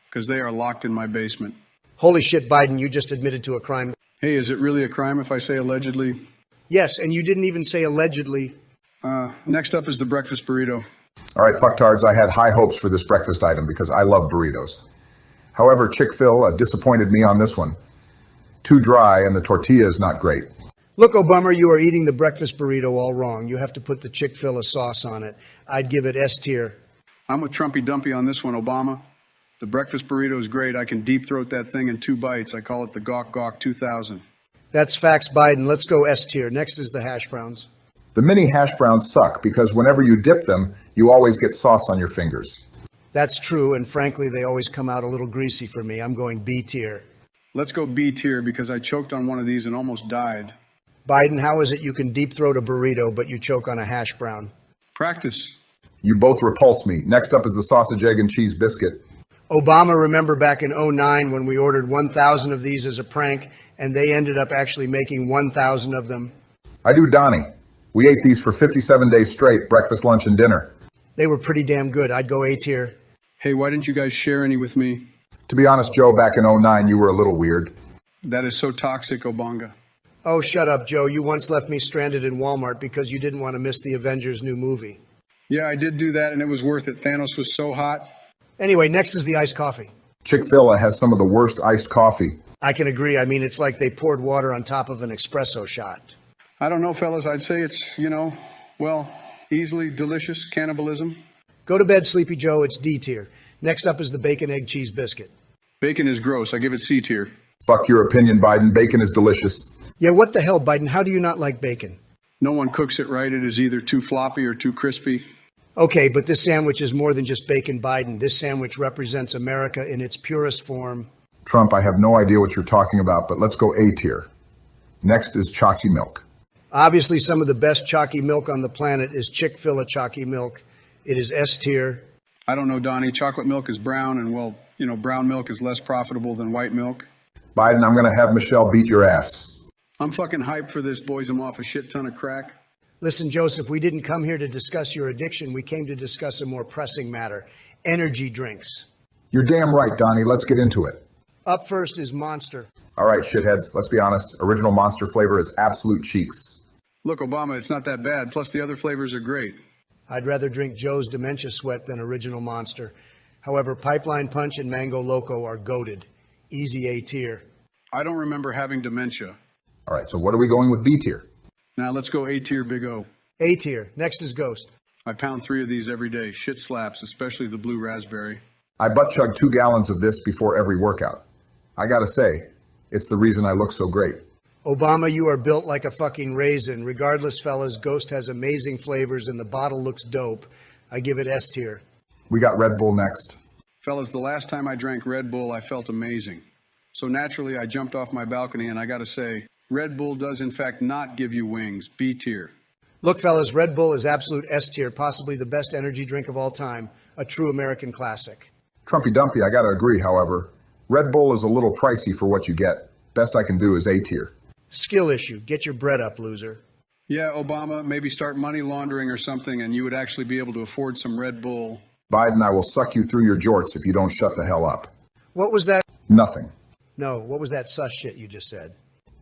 because they are locked in my basement. Holy shit, Biden, you just admitted to a crime. Hey, is it really a crime if I say allegedly? Yes, and you didn't even say allegedly. Next up is the breakfast burrito. All right, fucktards, I had high hopes for this breakfast item because I love burritos. However, Chick-fil disappointed me on this one. Too dry and the tortilla is not great. Look, Obama, you are eating the breakfast burrito all wrong. You have to put the Chick-fil-A sauce on it. I'd give it S tier. I'm with Trumpy Dumpy on this one, Obama. The breakfast burrito is great. I can deep throat that thing in 2 bites. I call it the Gawk Gawk 2000. That's facts, Biden. Let's go S tier. Next is the hash browns. The mini hash browns suck because whenever you dip them, you always get sauce on your fingers. That's true, and frankly, they always come out a little greasy for me. I'm going B tier. Let's go B tier because I choked on one of these and almost died. Biden, how is it you can deep throat a burrito, but you choke on a hash brown? Practice. You both repulse me. Next up is the sausage, egg, and cheese biscuit. Obama, remember back in 2009 when we ordered 1,000 of these as a prank, and they ended up actually making 1,000 of them? I do, Donnie. We ate these for 57 days straight, breakfast, lunch, and dinner. They were pretty damn good. I'd go A tier. Hey, why didn't you guys share any with me? To be honest, Joe, back in 2009, you were a little weird. That is so toxic, Obanga. Oh, shut up, Joe. You once left me stranded in Walmart because you didn't want to miss the Avengers' new movie. Yeah, I did do that, and it was worth it. Thanos was so hot. Anyway, next is the iced coffee. Chick-fil-A has some of the worst iced coffee. I can agree. I mean, it's like they poured water on top of an espresso shot. I don't know, fellas. I'd say it's, easily delicious cannibalism. Go to bed, Sleepy Joe. It's D tier. Next up is the bacon, egg, cheese biscuit. Bacon is gross. I give it C tier. Fuck your opinion, Biden. Bacon is delicious. Yeah, what the hell, Biden? How do you not like bacon? No one cooks it right. It is either too floppy or too crispy. Okay, but this sandwich is more than just bacon, Biden. This sandwich represents America in its purest form. Trump, I have no idea what you're talking about, but let's go A tier. Next is Chachi milk. Obviously, some of the best chalky milk on the planet is Chick-fil-A chalky milk. It is S tier. I don't know, Donnie. Chocolate milk is brown, and, brown milk is less profitable than white milk. Biden, I'm going to have Michelle beat your ass. I'm fucking hyped for this, boys. I'm off a shit ton of crack. Listen, Joseph, we didn't come here to discuss your addiction. We came to discuss a more pressing matter, energy drinks. You're damn right, Donnie. Let's get into it. Up first is Monster. All right, shitheads, let's be honest. Original Monster flavor is absolute cheeks. Look, Obama, it's not that bad. Plus, the other flavors are great. I'd rather drink Joe's Dementia Sweat than Original Monster. However, Pipeline Punch and Mango Loco are goated. Easy A tier. I don't remember having dementia. All right, so what are we going with B tier? Now, let's go A tier, Big O. A tier. Next is Ghost. I pound 3 of these every day. Shit slaps, especially the blue raspberry. I butt chug 2 gallons of this before every workout. I gotta say, it's the reason I look so great. Obama, you are built like a fucking raisin. Regardless, fellas, Ghost has amazing flavors and the bottle looks dope. I give it S tier. We got Red Bull next. Fellas, the last time I drank Red Bull, I felt amazing. So naturally, I jumped off my balcony, and I gotta say, Red Bull does in fact not give you wings. B tier. Look, fellas, Red Bull is absolute S tier, possibly the best energy drink of all time, a true American classic. Trumpy Dumpy, I gotta agree, however. Red Bull is a little pricey for what you get. Best I can do is A tier. Skill issue. Get your bread up, loser. Yeah, Obama, maybe start money laundering or something and you would actually be able to afford some Red Bull. Biden, I will suck you through your jorts if you don't shut the hell up. What was that? Nothing. No, what was that sus shit you just said?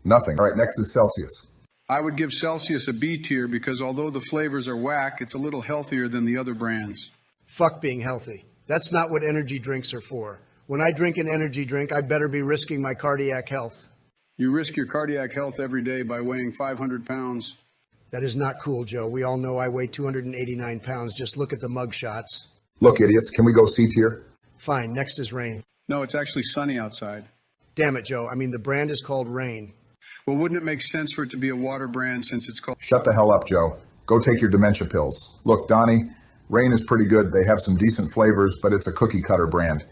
Nothing. All right, next is Celsius. I would give Celsius a B tier because although the flavors are whack, it's a little healthier than the other brands. Fuck being healthy. That's not what energy drinks are for. When I drink an energy drink, I better be risking my cardiac health. You risk your cardiac health every day by weighing 500 pounds. That is not cool, Joe. We all know I weigh 289 pounds. Just look at the mug shots. Look, idiots, can we go C tier? Fine, next is Rain. No, it's actually sunny outside. Damn it, Joe. I mean, the brand is called Rain. Well, wouldn't it make sense for it to be a water brand since it's called... Shut the hell up, Joe. Go take your dementia pills. Look, Donnie, Rain is pretty good. They have some decent flavors, but it's a cookie cutter brand.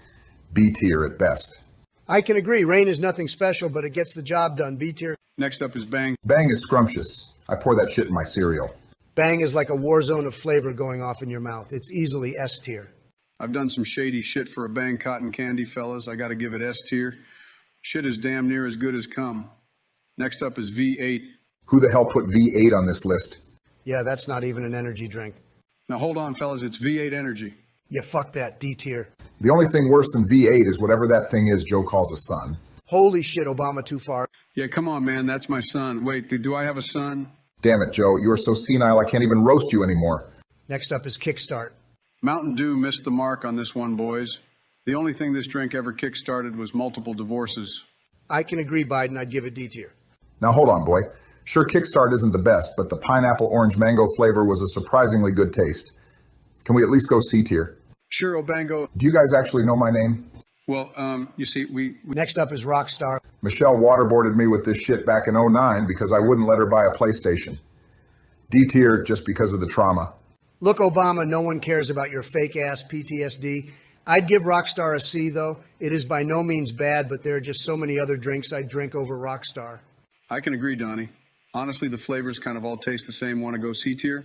B tier at best. I can agree. Rain is nothing special, but it gets the job done. B tier. Next up is Bang. Bang is scrumptious. I pour that shit in my cereal. Bang is like a war zone of flavor going off in your mouth. It's easily S tier. I've done some shady shit for a Bang cotton candy, fellas. I gotta give it S tier. Shit is damn near as good as cum. Next up is V8. Who the hell put V8 on this list? Yeah, that's not even an energy drink. Now hold on, fellas. It's V8 Energy. Yeah, fuck that. D tier. The only thing worse than V8 is whatever that thing is Joe calls a son. Holy shit, Obama, too far. Yeah, come on, man. That's my son. Wait, do I have a son? Damn it, Joe. You are so senile I can't even roast you anymore. Next up is Kickstart. Mountain Dew missed the mark on this one, boys. The only thing this drink ever kick-started was multiple divorces. I can agree, Biden. I'd give it D tier. Now hold on, boy. Sure, Kickstart isn't the best, but the pineapple orange mango flavor was a surprisingly good taste. Can we at least go C tier? Sure, Obango. Do you guys actually know my name? Well, you see, we... Next up is Rockstar. Michelle waterboarded me with this shit back in '09 because I wouldn't let her buy a PlayStation. D tier just because of the trauma. Look, Obama, no one cares about your fake-ass PTSD. I'd give Rockstar a C, though. It is by no means bad, but there are just so many other drinks I'd drink over Rockstar. I can agree, Donnie. Honestly, the flavors kind of all taste the same. Want to go C tier?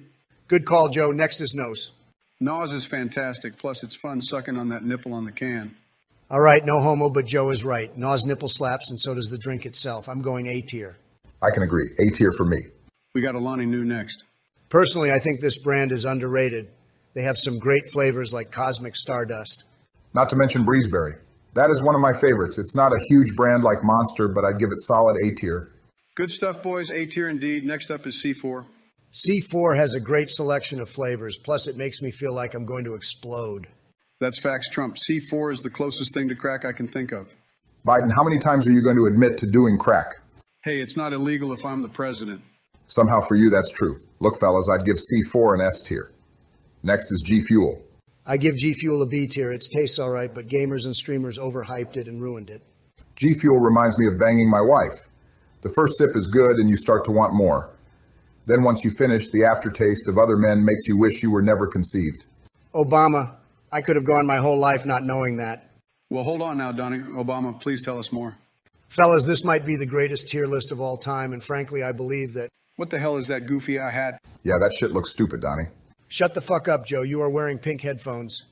Good call, Joe. Next is Nose. Nos is fantastic. Plus, it's fun sucking on that nipple on the can. All right, no homo, but Joe is right. Nos nipple slaps, and so does the drink itself. I'm going A tier. I can agree. A tier for me. We got Alani New next. Personally, I think this brand is underrated. They have some great flavors like Cosmic Stardust. Not to mention Breezeberry. That is one of my favorites. It's not a huge brand like Monster, but I'd give it solid A tier. Good stuff, boys. A tier indeed. Next up is C4. C4 has a great selection of flavors, plus it makes me feel like I'm going to explode. That's facts, Trump. C4 is the closest thing to crack I can think of. Biden, how many times are you going to admit to doing crack? Hey, it's not illegal if I'm the president. Somehow for you, that's true. Look, fellas, I'd give C4 an S tier. Next is G Fuel. I give G Fuel a B tier. It tastes all right, but gamers and streamers overhyped it and ruined it. G Fuel reminds me of banging my wife. The first sip is good and you start to want more. Then once you finish, the aftertaste of other men makes you wish you were never conceived. Obama, I could have gone my whole life not knowing that. Well, hold on now, Donnie. Obama, please tell us more. Fellas, this might be the greatest tier list of all time, and frankly, I believe that... What the hell is that goofy I had? Yeah, that shit looks stupid, Donnie. Shut the fuck up, Joe. You are wearing pink headphones.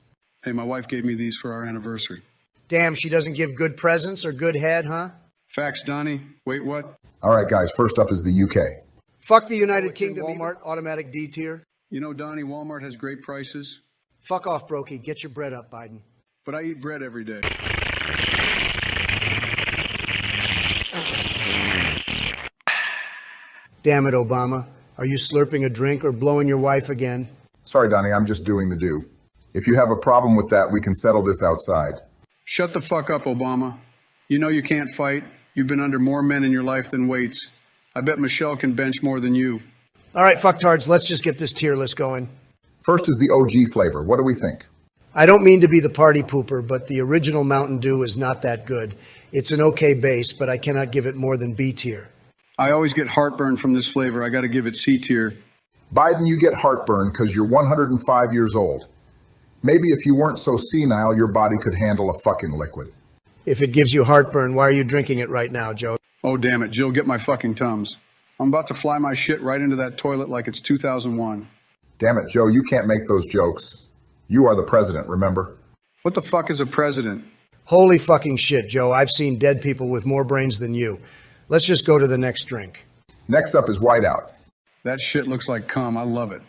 Hey, my wife gave me these for our anniversary. Damn, she doesn't give good presents or good head, huh? Facts, Donnie. Wait, what? All right, guys, first up is the UK. Fuck the United Kingdom. Walmart, automatic D tier. You know, Donnie, Walmart has great prices. Fuck off, Brokey. Get your bread up, Biden. But I eat bread every day. Damn it, Obama. Are you slurping a drink or blowing your wife again? Sorry, Donnie, I'm just doing the do. If you have a problem with that, we can settle this outside. Shut the fuck up, Obama. You know you can't fight. You've been under more men in your life than weights. I bet Michelle can bench more than you. All right, fucktards, let's just get this tier list going. First is the OG flavor. What do we think? I don't mean to be the party pooper, but the original Mountain Dew is not that good. It's an okay base, but I cannot give it more than B tier. I always get heartburn from this flavor. I got to give it C tier. Biden, you get heartburn because you're 105 years old. Maybe if you weren't so senile, your body could handle a fucking liquid. If it gives you heartburn, why are you drinking it right now, Joe? Oh, damn it, Jill, get my fucking Tums. I'm about to fly my shit right into that toilet like it's 2001. Damn it, Joe, you can't make those jokes. You are the president, remember? What the fuck is a president? Holy fucking shit, Joe. I've seen dead people with more brains than you. Let's just go to the next drink. Next up is Whiteout. That shit looks like cum. I love it.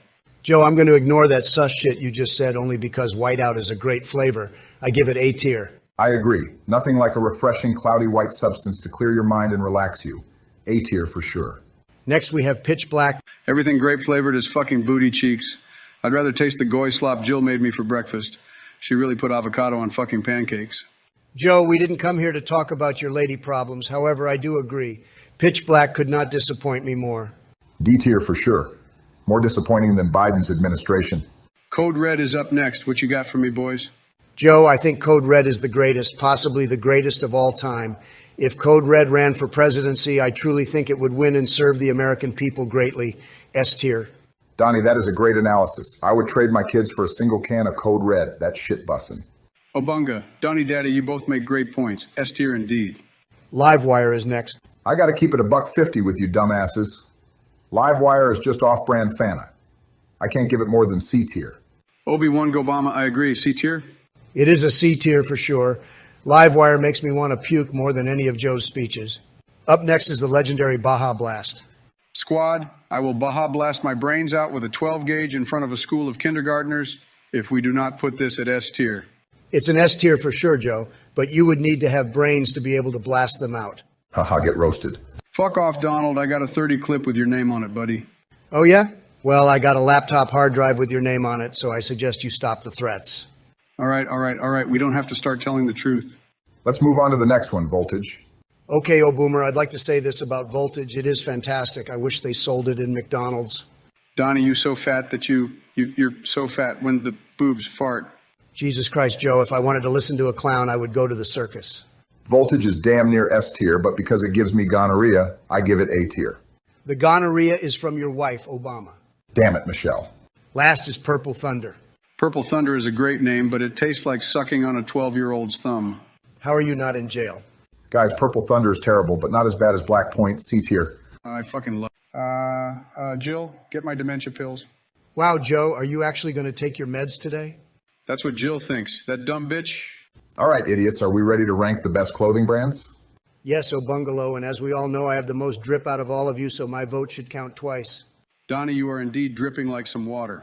Joe, I'm going to ignore that sus shit you just said only because whiteout is a great flavor. I give it A tier. I agree. Nothing like a refreshing, cloudy white substance to clear your mind and relax you. A tier for sure. Next, we have pitch black. Everything grape flavored is fucking booty cheeks. I'd rather taste the goy slop Jill made me for breakfast. She really put avocado on fucking pancakes. Joe, we didn't come here to talk about your lady problems. However, I do agree. Pitch black could not disappoint me more. D tier for sure. More disappointing than Biden's administration. Code Red is up next. What you got for me, boys? Joe, I think Code Red is the greatest, possibly the greatest of all time. If Code Red ran for presidency, I truly think it would win and serve the American people greatly. S tier. Donnie, that is a great analysis. I would trade my kids for a single can of Code Red. That's shit bussin'. Obunga, Donnie Daddy, you both make great points. S tier indeed. Livewire is next. I gotta keep it $1.50 with you dumbasses. Livewire is just off-brand Fanta. I can't give it more than C tier. Obi-Wan Gobama, I agree. C tier? It is a C tier for sure. Livewire makes me want to puke more than any of Joe's speeches. Up next is the legendary Baja Blast. Squad, I will Baja blast my brains out with a 12 gauge in front of a school of kindergartners if we do not put this at S tier. It's an S tier for sure, Joe, but you would need to have brains to be able to blast them out. Haha, get roasted. Fuck off, Donald. I got a 30 clip with your name on it, buddy. Oh, yeah? Well, I got a laptop hard drive with your name on it, so I suggest you stop the threats. All right. We don't have to start telling the truth. Let's move on to the next one, Voltage. Okay, oh Boomer, I'd like to say this about Voltage. It is fantastic. I wish they sold it in McDonald's. Donnie, you so fat that you're so fat when the boobs fart. Jesus Christ, Joe, if I wanted to listen to a clown, I would go to the circus. Voltage is damn near S tier, but because it gives me gonorrhea, I give it A tier. The gonorrhea is from your wife, Obama. Damn it, Michelle. Last is Purple Thunder. Purple Thunder is a great name, but it tastes like sucking on a 12-year-old's thumb. How are you not in jail? Guys, Purple Thunder is terrible, but not as bad as Black Point, C tier. I fucking love Jill, get my dementia pills. Wow, Joe, are you actually going to take your meds today? That's what Jill thinks. That dumb bitch. All right, idiots, are we ready to rank the best clothing brands? Yes, O'Bungalow, and as we all know, I have the most drip out of all of you, so my vote should count twice. Donnie, you are indeed dripping like some water.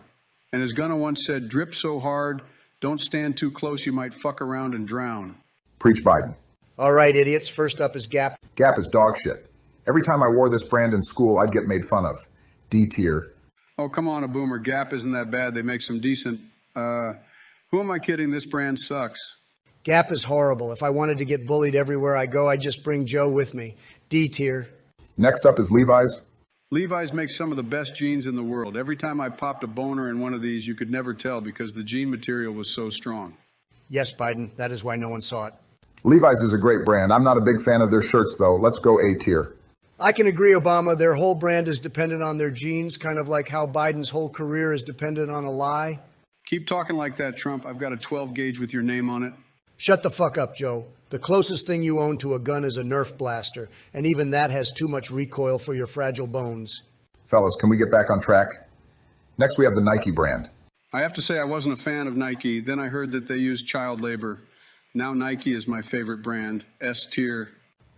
And as Gunna once said, drip so hard, don't stand too close, you might fuck around and drown. Preach Biden. All right, idiots, first up is Gap. Gap is dog shit. Every time I wore this brand in school, I'd get made fun of. D tier. Oh, come on, a boomer. Gap isn't that bad. They make some decent... who am I kidding? This brand sucks. Gap is horrible. If I wanted to get bullied everywhere I go, I'd just bring Joe with me. D tier. Next up is Levi's. Levi's makes some of the best jeans in the world. Every time I popped a boner in one of these, you could never tell because the jean material was so strong. Yes, Biden. That is why no one saw it. Levi's is a great brand. I'm not a big fan of their shirts, though. Let's go A tier. I can agree, Obama. Their whole brand is dependent on their jeans, kind of like how Biden's whole career is dependent on a lie. Keep talking like that, Trump. I've got a 12 gauge with your name on it. Shut the fuck up, Joe. The closest thing you own to a gun is a Nerf blaster, and even that has too much recoil for your fragile bones. Fellas, can we get back on track? Next, we have the Nike brand. I have to say I wasn't a fan of Nike. Then I heard that they used child labor. Now Nike is my favorite brand. S tier.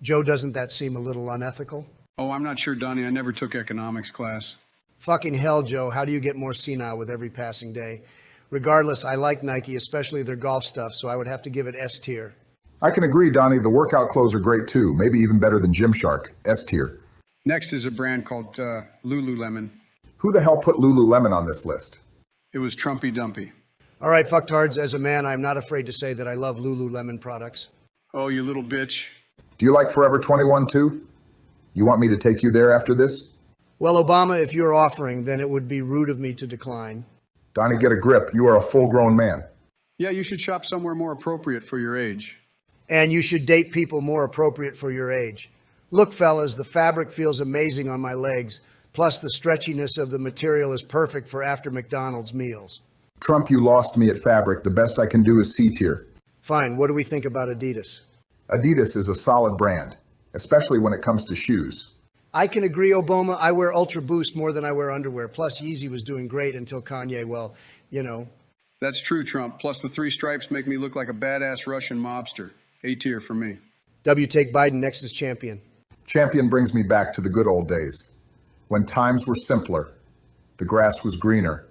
Joe, doesn't that seem a little unethical? Oh, I'm not sure, Donnie. I never took economics class. Fucking hell, Joe. How do you get more senile with every passing day? Regardless, I like Nike, especially their golf stuff, so I would have to give it S tier. I can agree, Donnie. The workout clothes are great, too. Maybe even better than Gymshark. S tier. Next is a brand called Lululemon. Who the hell put Lululemon on this list? It was Trumpy Dumpy. All right, fucktards, as a man, I'm not afraid to say that I love Lululemon products. Oh, you little bitch. Do you like Forever 21, too? You want me to take you there after this? Well, Obama, if you're offering, then it would be rude of me to decline. Donnie, get a grip. You are a full-grown man. Yeah, you should shop somewhere more appropriate for your age. And you should date people more appropriate for your age. Look, fellas, the fabric feels amazing on my legs. Plus, the stretchiness of the material is perfect for after McDonald's meals. Trump, you lost me at fabric. The best I can do is C tier. Fine. What do we think about Adidas? Adidas is a solid brand. especially when it comes to shoes. I can agree, Obama. I wear Ultra Boost more than I wear underwear. Plus, Yeezy was doing great until Kanye, well, you know. That's true, Trump. Plus, the three stripes make me look like a badass Russian mobster. A tier for me. W, take Biden next as champion. Champion brings me back to the good old days, when times were simpler, the grass was greener,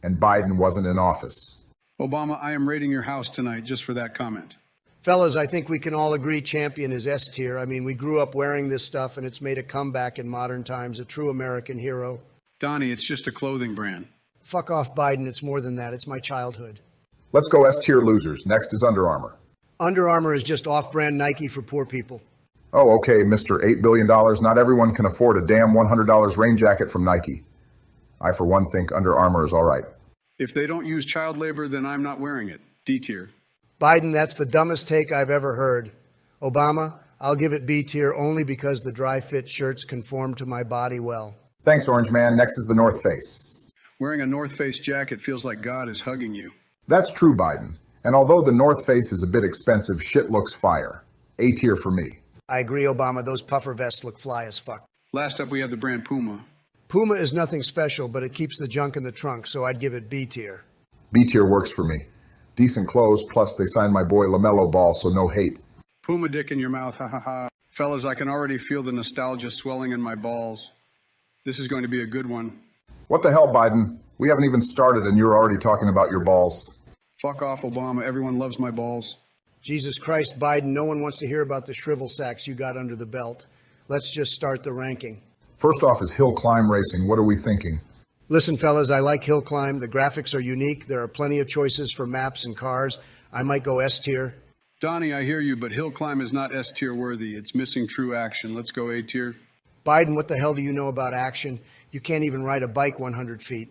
and Biden wasn't in office. Obama, I am raiding your house tonight just for that comment. Fellas, I think we can all agree champion is S tier. I mean, we grew up wearing this stuff, and it's made a comeback in modern times, a true American hero. Donnie, it's just a clothing brand. Fuck off, Biden. It's more than that. It's my childhood. Let's go S tier losers. Next is Under Armour. Under Armour is just off-brand Nike for poor people. Oh, okay, Mr. $8 billion. Not everyone can afford a damn $100 rain jacket from Nike. I, for one, think Under Armour is all right. If they don't use child labor, then I'm not wearing it. D tier. Biden, that's the dumbest take I've ever heard. Obama, I'll give it B tier only because the dry-fit shirts conform to my body well. Thanks, Orange Man. Next is the North Face. Wearing a North Face jacket feels like God is hugging you. That's true, Biden. And although the North Face is a bit expensive, shit looks fire. A tier for me. I agree, Obama. Those puffer vests look fly as fuck. Last up, we have the brand Puma. Puma is nothing special, but it keeps the junk in the trunk, so I'd give it B tier. B tier works for me. Decent clothes, plus they signed my boy LaMelo Ball, so no hate. Puma dick in your mouth, ha ha ha. Fellas, I can already feel the nostalgia swelling in my balls. This is going to be a good one. What the hell, Biden? We haven't even started and you're already talking about your balls. Fuck off, Obama. Everyone loves my balls. Jesus Christ, Biden, no one wants to hear about the shrivel sacks you got under the belt. Let's just start the ranking. First off is hill climb racing. What are we thinking? Listen, fellas, I like hill climb. The graphics are unique. There are plenty of choices for maps and cars. I might go S tier. Donnie, I hear you, but hill climb is not S tier worthy. It's missing true action. Let's go A tier. Biden, what the hell do you know about action? You can't even ride a bike 100 feet.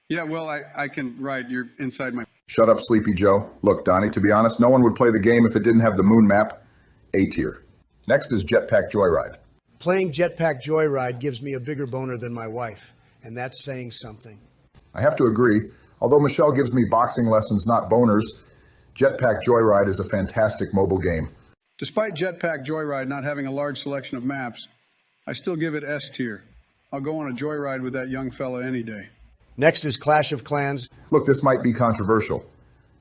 Yeah, well, I can ride. You're inside my... Shut up, Sleepy Joe. Look, Donnie, to be honest, no one would play the game if it didn't have the moon map. A tier. Next is Jetpack Joyride. Playing Jetpack Joyride gives me a bigger boner than my wife, and that's saying something. I have to agree. Although Michelle gives me boxing lessons, not boners, Jetpack Joyride is a fantastic mobile game. Despite Jetpack Joyride not having a large selection of maps, I still give it S tier. I'll go on a joyride with that young fella any day. Next is Clash of Clans. Look, this might be controversial,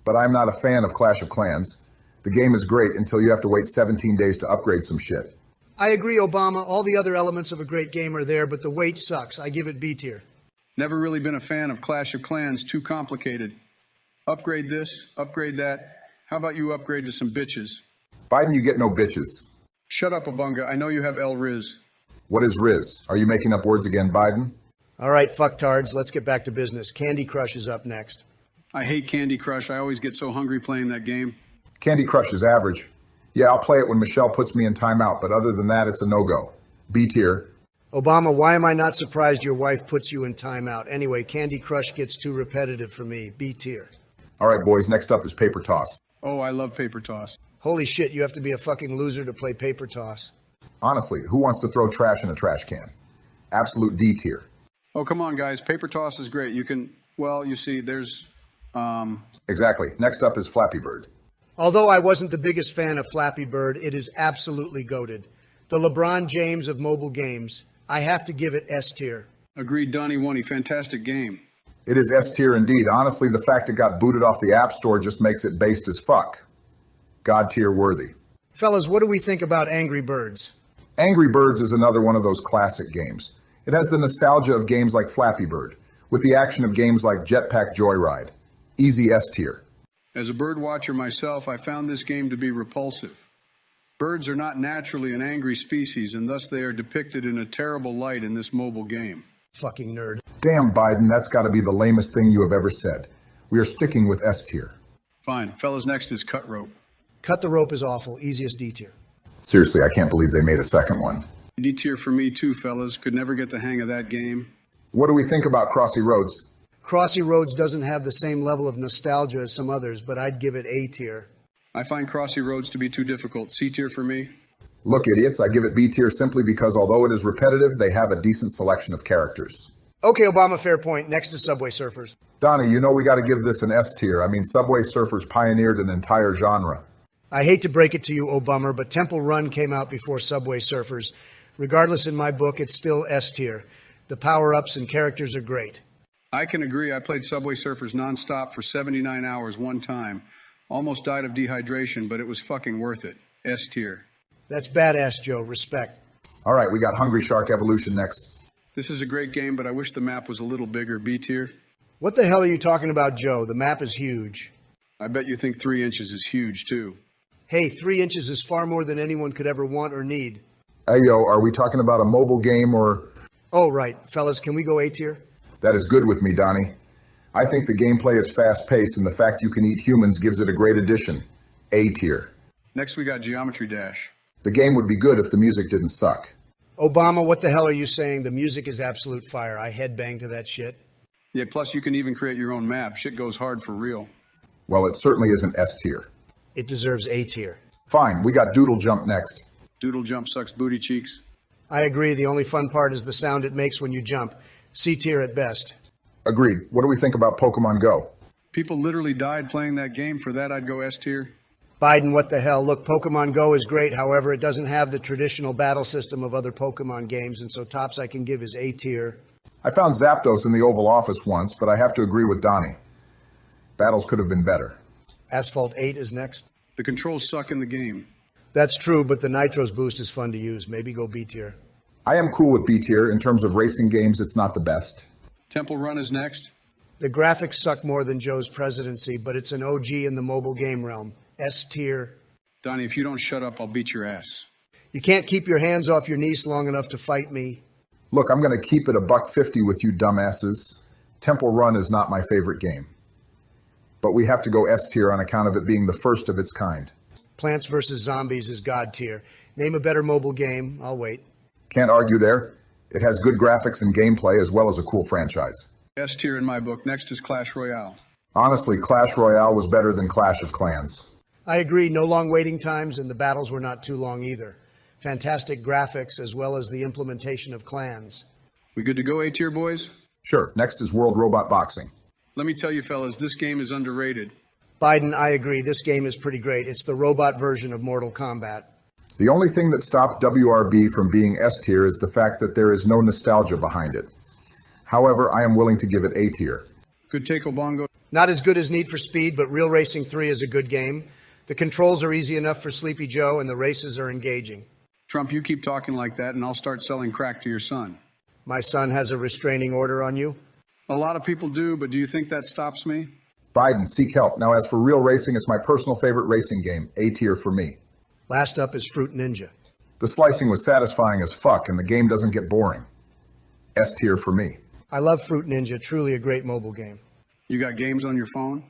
but I'm not a fan of Clash of Clans. The game is great until you have to wait 17 days to upgrade some shit. I agree, Obama. All the other elements of a great game are there, but the wait sucks. I give it B tier. Never really been a fan of Clash of Clans. Too complicated. Upgrade this, upgrade that. How about you upgrade to some bitches? Biden, you get no bitches. Shut up, Abunga. I know you have El Riz. What is Riz? Are you making up words again, Biden? All right, fucktards, let's get back to business. Candy Crush is up next. I hate Candy Crush. I always get so hungry playing that game. Candy Crush is average. Yeah, I'll play it when Michelle puts me in timeout, but other than that, it's a no-go. B tier. Obama, why am I not surprised your wife puts you in timeout? Anyway, Candy Crush gets too repetitive for me. B tier. All right, boys, next up is Paper Toss. Oh, I love Paper Toss. Holy shit, you have to be a fucking loser to play Paper Toss. Honestly, who wants to throw trash in a trash can? Absolute D tier. Oh, come on, guys. Paper Toss is great. You can, well, you see, there's, Exactly. Next up is Flappy Bird. Although I wasn't the biggest fan of Flappy Bird, it is absolutely goated. The LeBron James of mobile games. I have to give it S tier. Agreed, Donnie Woney. Fantastic game. It is S tier indeed. Honestly, the fact it got booted off the App Store just makes it based as fuck. God tier worthy. Fellas, what do we think about Angry Birds? Angry Birds is another one of those classic games. It has the nostalgia of games like Flappy Bird, with the action of games like Jetpack Joyride. Easy S tier. As a bird watcher myself, I found this game to be repulsive. Birds are not naturally an angry species, and thus they are depicted in a terrible light in this mobile game. Fucking nerd. Damn, Biden, that's got to be the lamest thing you have ever said. We are sticking with S tier. Fine. Fellas, next is Cut Rope. Cut the Rope is awful. Easiest D tier. Seriously, I can't believe they made a second one. D tier for me too, fellas. Could never get the hang of that game. What do we think about Crossy Roads? Crossy Roads doesn't have the same level of nostalgia as some others, but I'd give it A tier. I find Crossy Roads to be too difficult. C tier for me. Look, idiots, I give it B tier simply because although it is repetitive, they have a decent selection of characters. Okay, Obama, fair point. Next is Subway Surfers. Donnie, you know we got to give this an S tier. I mean, Subway Surfers pioneered an entire genre. I hate to break it to you, Obama, but Temple Run came out before Subway Surfers. Regardless, in my book, it's still S tier. The power-ups and characters are great. I can agree. I played Subway Surfers nonstop for 79 hours one time. Almost died of dehydration, but it was fucking worth it. S tier. That's badass, Joe. Respect. All right, we got Hungry Shark Evolution next. This is a great game, but I wish the map was a little bigger. B tier. What the hell are you talking about, Joe? The map is huge. I bet you think 3 inches is huge, too. Hey, 3 inches is far more than anyone could ever want or need. Hey, yo, are we talking about a mobile game or... Oh, right. Fellas, can we go A tier? That is good with me, Donnie. I think the gameplay is fast-paced, and the fact you can eat humans gives it a great addition. A tier. Next, we got Geometry Dash. The game would be good if the music didn't suck. Obama, what the hell are you saying? The music is absolute fire. I headbang to that shit. Yeah, plus you can even create your own map. Shit goes hard for real. Well, it certainly isn't S tier. It deserves A tier. Fine, we got Doodle Jump next. Doodle Jump sucks booty cheeks. I agree. The only fun part is the sound it makes when you jump. C tier at best. Agreed. What do we think about Pokemon Go? People literally died playing that game. For that, I'd go S tier. Biden, what the hell? Look, Pokemon Go is great. However, it doesn't have the traditional battle system of other Pokemon games, and so tops I can give is A tier. I found Zapdos in the Oval Office once, but I have to agree with Donnie. Battles could have been better. Asphalt 8 is next. The controls suck in the game. That's true, but the Nitros boost is fun to use. Maybe go B tier. I am cool with B tier. In terms of racing games, it's not the best. Temple Run is next. The graphics suck more than Joe's presidency, but it's an OG in the mobile game realm. S tier. Donnie, if you don't shut up, I'll beat your ass. You can't keep your hands off your niece long enough to fight me. Look, I'm going to keep it $1.50 with you dumbasses. Temple Run is not my favorite game. But we have to go S tier on account of it being the first of its kind. Plants vs. Zombies is God tier. Name a better mobile game. I'll wait. Can't argue there. It has good graphics and gameplay as well as a cool franchise. S tier in my book. Next is Clash Royale. Honestly, Clash Royale was better than Clash of Clans. I agree. No long waiting times, and the battles were not too long either. Fantastic graphics as well as the implementation of clans. We good to go, A tier, boys? Sure, next is World Robot Boxing. Let me tell you, fellas, this game is underrated. Biden, I agree. This game is pretty great. It's the robot version of Mortal Kombat. The only thing that stopped WRB from being S tier is the fact that there is no nostalgia behind it. However, I am willing to give it A tier. Good take, Obongo. Not as good as Need for Speed, but Real Racing 3 is a good game. The controls are easy enough for Sleepy Joe, and the races are engaging. Trump, you keep talking like that, and I'll start selling crack to your son. My son has a restraining order on you? A lot of people do, but do you think that stops me? Biden, seek help. Now, as for Real Racing, it's my personal favorite racing game. A tier for me. Last up is Fruit Ninja. The slicing was satisfying as fuck, and the game doesn't get boring. S tier for me. I love Fruit Ninja. Truly a great mobile game. You got games on your phone?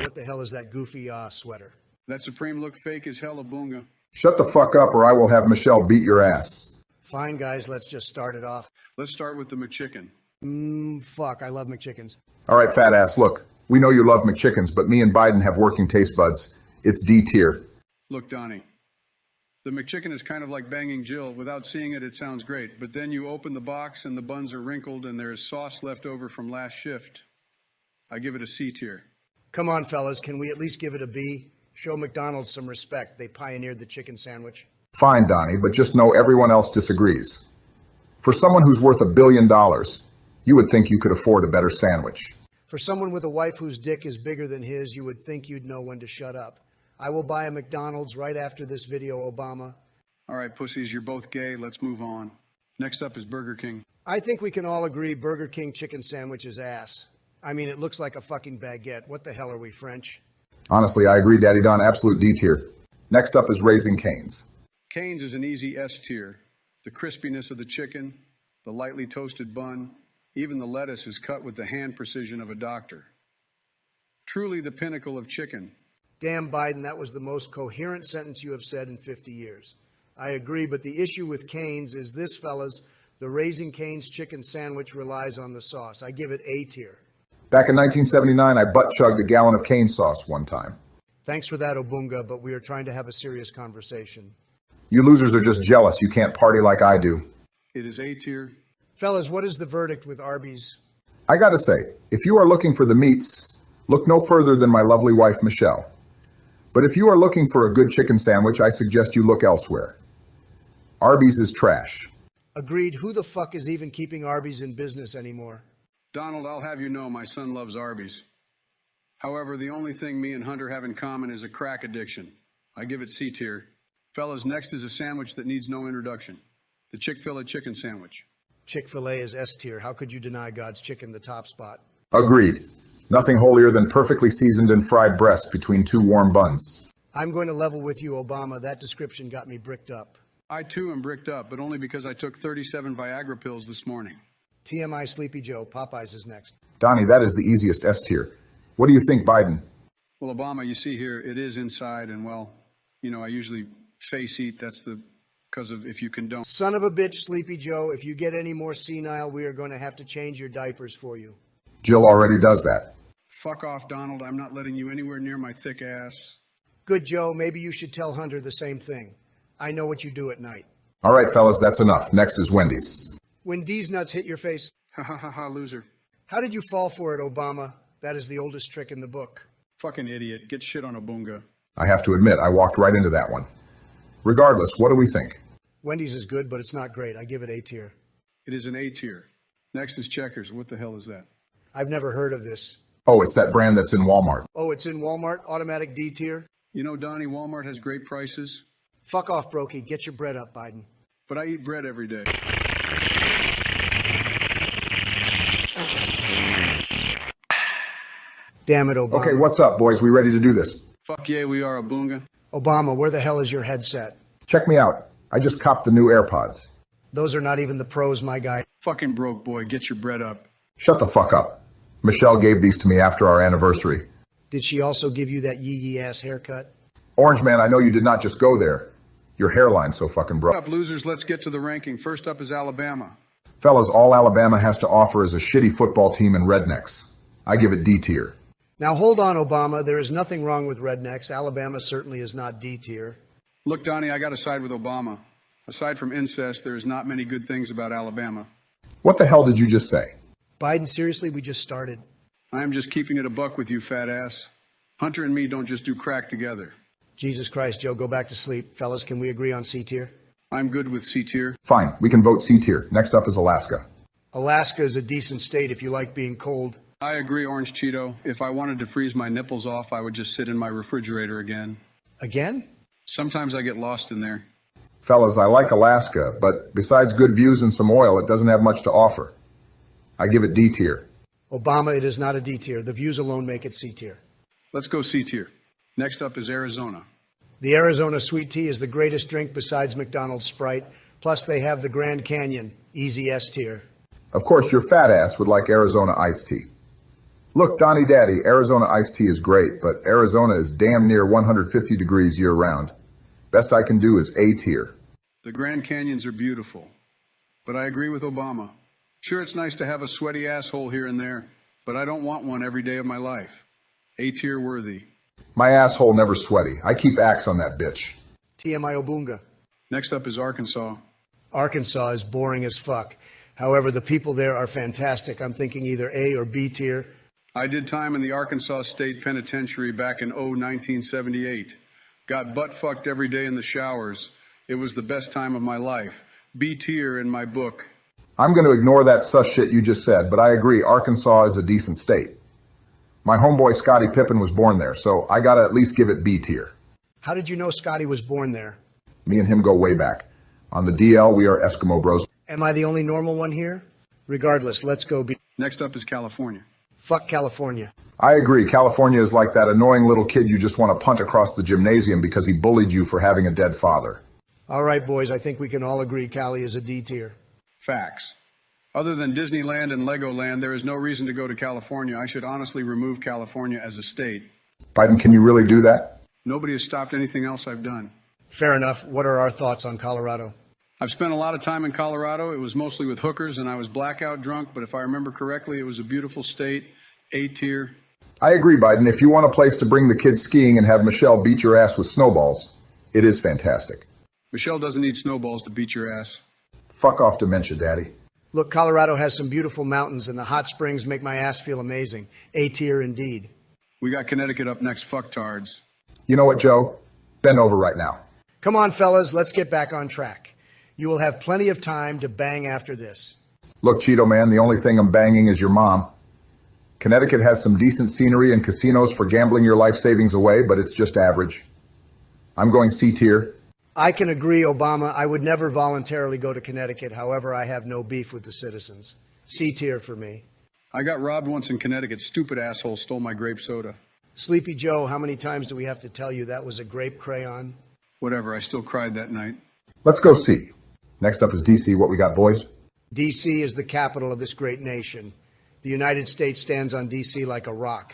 What the hell is that goofy sweater? That Supreme look fake as hell, Bunga. Shut the fuck up or I will have Michelle beat your ass. Fine, guys, let's just start it off. Let's start with the McChicken. Fuck, I love McChickens. All right, fat ass, look. We know you love McChickens, but me and Biden have working taste buds. It's D tier. Look, Donnie. The McChicken is kind of like banging Jill. Without seeing it, it sounds great. But then you open the box and the buns are wrinkled and there's sauce left over from last shift. I give it a C tier. Come on, fellas, can we at least give it a B? Show McDonald's some respect. They pioneered the chicken sandwich. Fine, Donnie, but just know everyone else disagrees. For someone who's worth $1 billion, you would think you could afford a better sandwich. For someone with a wife whose dick is bigger than his, you would think you'd know when to shut up. I will buy a McDonald's right after this video, Obama. All right, pussies, you're both gay. Let's move on. Next up is Burger King. I think we can all agree Burger King chicken sandwich is ass. I mean, it looks like a fucking baguette. What the hell are we, French? Honestly, I agree, Daddy Don. Absolute D tier. Next up is Raising Cane's. Cane's is an easy S tier. The crispiness of the chicken, the lightly toasted bun, even the lettuce is cut with the hand precision of a doctor. Truly the pinnacle of chicken. Damn, Biden, that was the most coherent sentence you have said in 50 years. I agree, but the issue with Cane's is this, fellas. The Raising Cane's chicken sandwich relies on the sauce. I give it A tier. Back in 1979, I butt-chugged a gallon of cane sauce one time. Thanks for that, Obunga, but we are trying to have a serious conversation. You losers are just jealous. You can't party like I do. It is A tier. Fellas, what is the verdict with Arby's? I gotta say, if you are looking for the meats, Look no further than my lovely wife, Michelle. But if you are looking for a good chicken sandwich, I suggest you look elsewhere. Arby's is trash. Agreed. Who the fuck is even keeping Arby's in business anymore? Donald, I'll have you know my son loves Arby's. However, the only thing me and Hunter have in common is a crack addiction. I give it C tier. Fellas, next is a sandwich that needs no introduction. The Chick-fil-A chicken sandwich. Chick-fil-A is S tier. How could you deny God's chicken the top spot? Agreed. Nothing holier than perfectly seasoned and fried breast between two warm buns. I'm going to level with you, Obama. That description got me bricked up. I too am bricked up, but only because I took 37 Viagra pills this morning. TMI Sleepy Joe. Popeyes is next. Donnie, that is the easiest S tier. What do you think, Biden? Well, Obama, you see here, it is inside, and well, you know, I usually face eat. That's because of if you condone. Son of a bitch, Sleepy Joe. If you get any more senile, we are going to have to change your diapers for you. Jill already does that. Fuck off, Donald. I'm not letting you anywhere near my thick ass. Good, Joe. Maybe you should tell Hunter the same thing. I know what you do at night. All right, fellas, that's enough. Next is Wendy's. When D's nuts hit your face. Ha ha ha ha, loser. How did you fall for it, Obama? That is the oldest trick in the book. Fucking idiot. Get shit on a boonga. I have to admit, I walked right into that one. Regardless, what do we think? Wendy's is good, but it's not great. I give it A tier. It is an A tier. Next is Checkers. What the hell is that? I've never heard of this. Oh, it's that brand that's in Walmart. Oh, it's in Walmart? Automatic D tier? You know, Donnie, Walmart has great prices. Fuck off, Brokey. Get your bread up, Biden. But I eat bread every day. Damn it, Obama. Okay, what's up, boys? We ready to do this? Fuck yeah, we are a boonga. Obama, where the hell is your headset? Check me out. I just copped the new AirPods. Those are not even the pros, my guy. Fucking broke boy, get your bread up. Shut the fuck up. Michelle gave these to me after our anniversary. Did she also give you that yee-yee ass haircut? Orange Man, I know you did not just go there. Your hairline's so fucking broke. Up, losers, let's get to the ranking. First up is Alabama. Fellas, all Alabama has to offer is a shitty football team and rednecks. I give it D tier. Now hold on, Obama. There is nothing wrong with rednecks. Alabama certainly is not D tier. Look, Donnie, I got to side with Obama. Aside from incest, there is not many good things about Alabama. What the hell did you just say? Biden, seriously, we just started. I am just keeping it a buck with you, fat ass. Hunter and me don't just do crack together. Jesus Christ, Joe, go back to sleep. Fellas, can we agree on C tier? I'm good with C tier. Fine, we can vote C tier. Next up is Alaska. Alaska is a decent state if you like being cold. I agree, Orange Cheeto. If I wanted to freeze my nipples off, I would just sit in my refrigerator again. Again? Sometimes I get lost in there. Fellas, I like Alaska, but besides good views and some oil, it doesn't have much to offer. I give it D tier. Obama, it is not a D tier. The views alone make it C tier. Let's go C tier. Next up is Arizona. The Arizona sweet tea is the greatest drink besides McDonald's Sprite. Plus, they have the Grand Canyon. Easy S tier. Of course, your fat ass would like Arizona iced tea. Look, Donnie Daddy, Arizona iced tea is great, but Arizona is damn near 150 degrees year-round. Best I can do is A tier. The Grand Canyons are beautiful, but I agree with Obama. Sure, it's nice to have a sweaty asshole here and there, but I don't want one every day of my life. A tier worthy. My asshole never sweaty. I keep Axe on that bitch. TMI Obunga. Next up is Arkansas. Arkansas is boring as fuck. However, the people there are fantastic. I'm thinking either A or B tier. I did time in the Arkansas State Penitentiary back in 1978. Got butt-fucked every day in the showers. It was the best time of my life. B tier in my book. I'm going to ignore that sus shit you just said, but I agree, Arkansas is a decent state. My homeboy Scottie Pippen was born there, so I gotta at least give it B tier. How did you know Scotty was born there? Me and him go way back. On the DL, we are Eskimo bros. Am I the only normal one here? Regardless, let's go B. Next up is California. Fuck California. I agree, California is like that annoying little kid you just want to punt across the gymnasium because he bullied you for having a dead father. All right, boys, I think we can all agree Cali is a D tier. Facts. Other than Disneyland and Legoland, there is no reason to go to California. I should honestly remove California as a state. Biden, can you really do that? Nobody has stopped anything else I've done. Fair enough. What are our thoughts on Colorado? I've spent a lot of time in Colorado. It was mostly with hookers, and I was blackout drunk, but if I remember correctly, it was a beautiful state. A tier. I agree, Biden. If you want a place to bring the kids skiing and have Michelle beat your ass with snowballs, it is fantastic. Michelle doesn't need snowballs to beat your ass. Fuck off dementia, Daddy. Look, Colorado has some beautiful mountains, and the hot springs make my ass feel amazing. A tier indeed. We got Connecticut up next, fucktards. You know what, Joe? Bend over right now. Come on, fellas, let's get back on track. You will have plenty of time to bang after this. Look, Cheeto man, the only thing I'm banging is your mom. Connecticut has some decent scenery and casinos for gambling your life savings away, but it's just average. I'm going C tier. I can agree, Obama. I would never voluntarily go to Connecticut. However, I have no beef with the citizens. C tier for me. I got robbed once in Connecticut. Stupid asshole stole my grape soda. Sleepy Joe, how many times do we have to tell you that was a grape crayon? Whatever, I still cried that night. Let's go C. Next up is DC. What we got, boys? D.C. is the capital of this great nation. The United States stands on D.C. like a rock.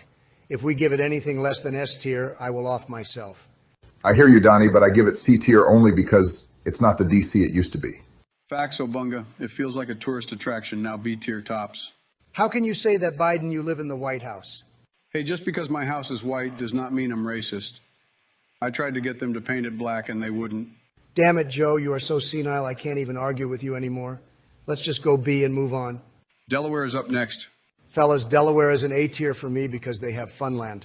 If we give it anything less than S tier, I will off myself. I hear you, Donnie, but I give it C tier only because it's not the DC it used to be. Facts, Obunga. It feels like a tourist attraction, now B tier tops. How can you say that, Biden, you live in the White House? Hey, just because my house is white does not mean I'm racist. I tried to get them to paint it black and they wouldn't. Damn it, Joe, you are so senile I can't even argue with you anymore. Let's just go B and move on. Delaware is up next. Fellas, Delaware is an A tier for me because they have Funland.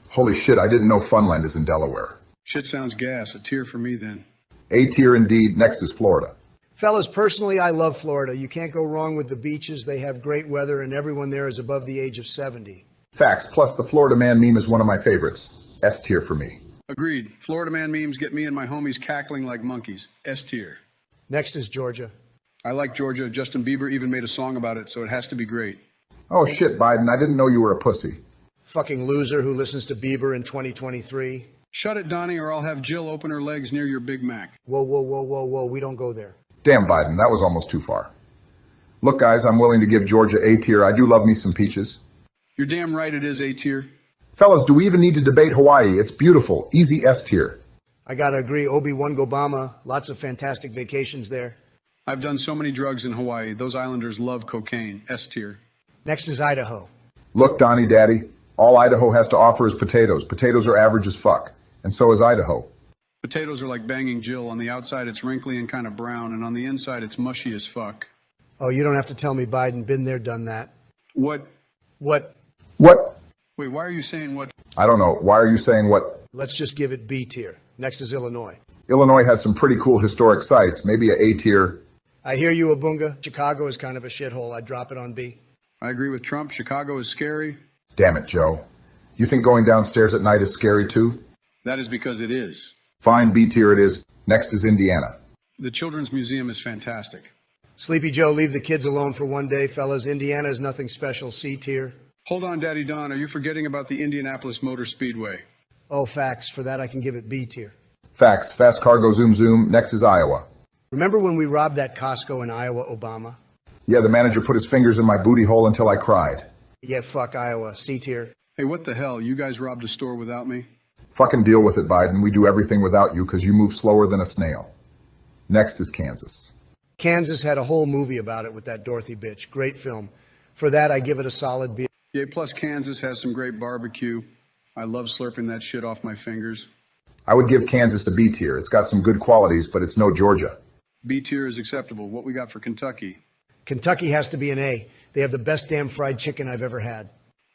Holy shit, I didn't know Funland is in Delaware. Shit sounds gas. A tier for me then. A tier indeed. Next is Florida. Fellas, personally, I love Florida. You can't go wrong with the beaches. They have great weather, and everyone there is above the age of 70. Facts, plus the Florida Man meme is one of my favorites. S tier for me. Agreed. Florida man memes get me and my homies cackling like monkeys. S tier. Next is Georgia. I like Georgia. Justin Bieber even made a song about it, so it has to be great. Oh shit, Biden, I didn't know you were a pussy. Fucking loser who listens to Bieber in 2023. Shut it, Donnie, or I'll have Jill open her legs near your Big Mac. Whoa, whoa, whoa, whoa, whoa. We don't go there. Damn, Biden, that was almost too far. Look, guys, I'm willing to give Georgia A tier. I do love me some peaches. You're damn right it is A tier. Fellas, do we even need to debate Hawaii? It's beautiful. Easy S tier. I gotta agree. Obi-Wan Obama. Lots of fantastic vacations there. I've done so many drugs in Hawaii. Those islanders love cocaine. S tier. Next is Idaho. Look, Donnie Daddy, all Idaho has to offer is potatoes. Potatoes are average as fuck. And so is Idaho. Potatoes are like banging Jill. On the outside, it's wrinkly and kind of brown, and on the inside, it's mushy as fuck. Oh, you don't have to tell me, Biden. Been there, done that. What? What? What? Wait, why are you saying what? I don't know. Why are you saying what? Let's just give it B tier. Next is Illinois. Illinois has some pretty cool historic sites. Maybe a A tier. I hear you, Abunga. Chicago is kind of a shithole. I'd drop it on B. I agree with Trump. Chicago is scary. Damn it, Joe. You think going downstairs at night is scary too? That is because it is. Fine, B tier it is. Next is Indiana. The Children's Museum is fantastic. Sleepy Joe, leave the kids alone for one day, fellas. Indiana is nothing special. C tier. Hold on, Daddy Don. Are you forgetting about the Indianapolis Motor Speedway? Oh, facts. For that, I can give it B tier. Facts. Fast cargo zoom zoom. Next is Iowa. Remember when we robbed that Costco in Iowa, Obama? Yeah, the manager put his fingers in my booty hole until I cried. Yeah, fuck Iowa. C tier. Hey, what the hell? You guys robbed a store without me? Fucking deal with it, Biden. We do everything without you because you move slower than a snail. Next is Kansas. Kansas had a whole movie about it with that Dorothy bitch. Great film. For that, I give it a solid B. Yeah, plus Kansas has some great barbecue. I love slurping that shit off my fingers. I would give Kansas a B tier. It's got some good qualities, but it's no Georgia. B tier is acceptable. What we got for Kentucky? Kentucky has to be an A. They have the best damn fried chicken I've ever had.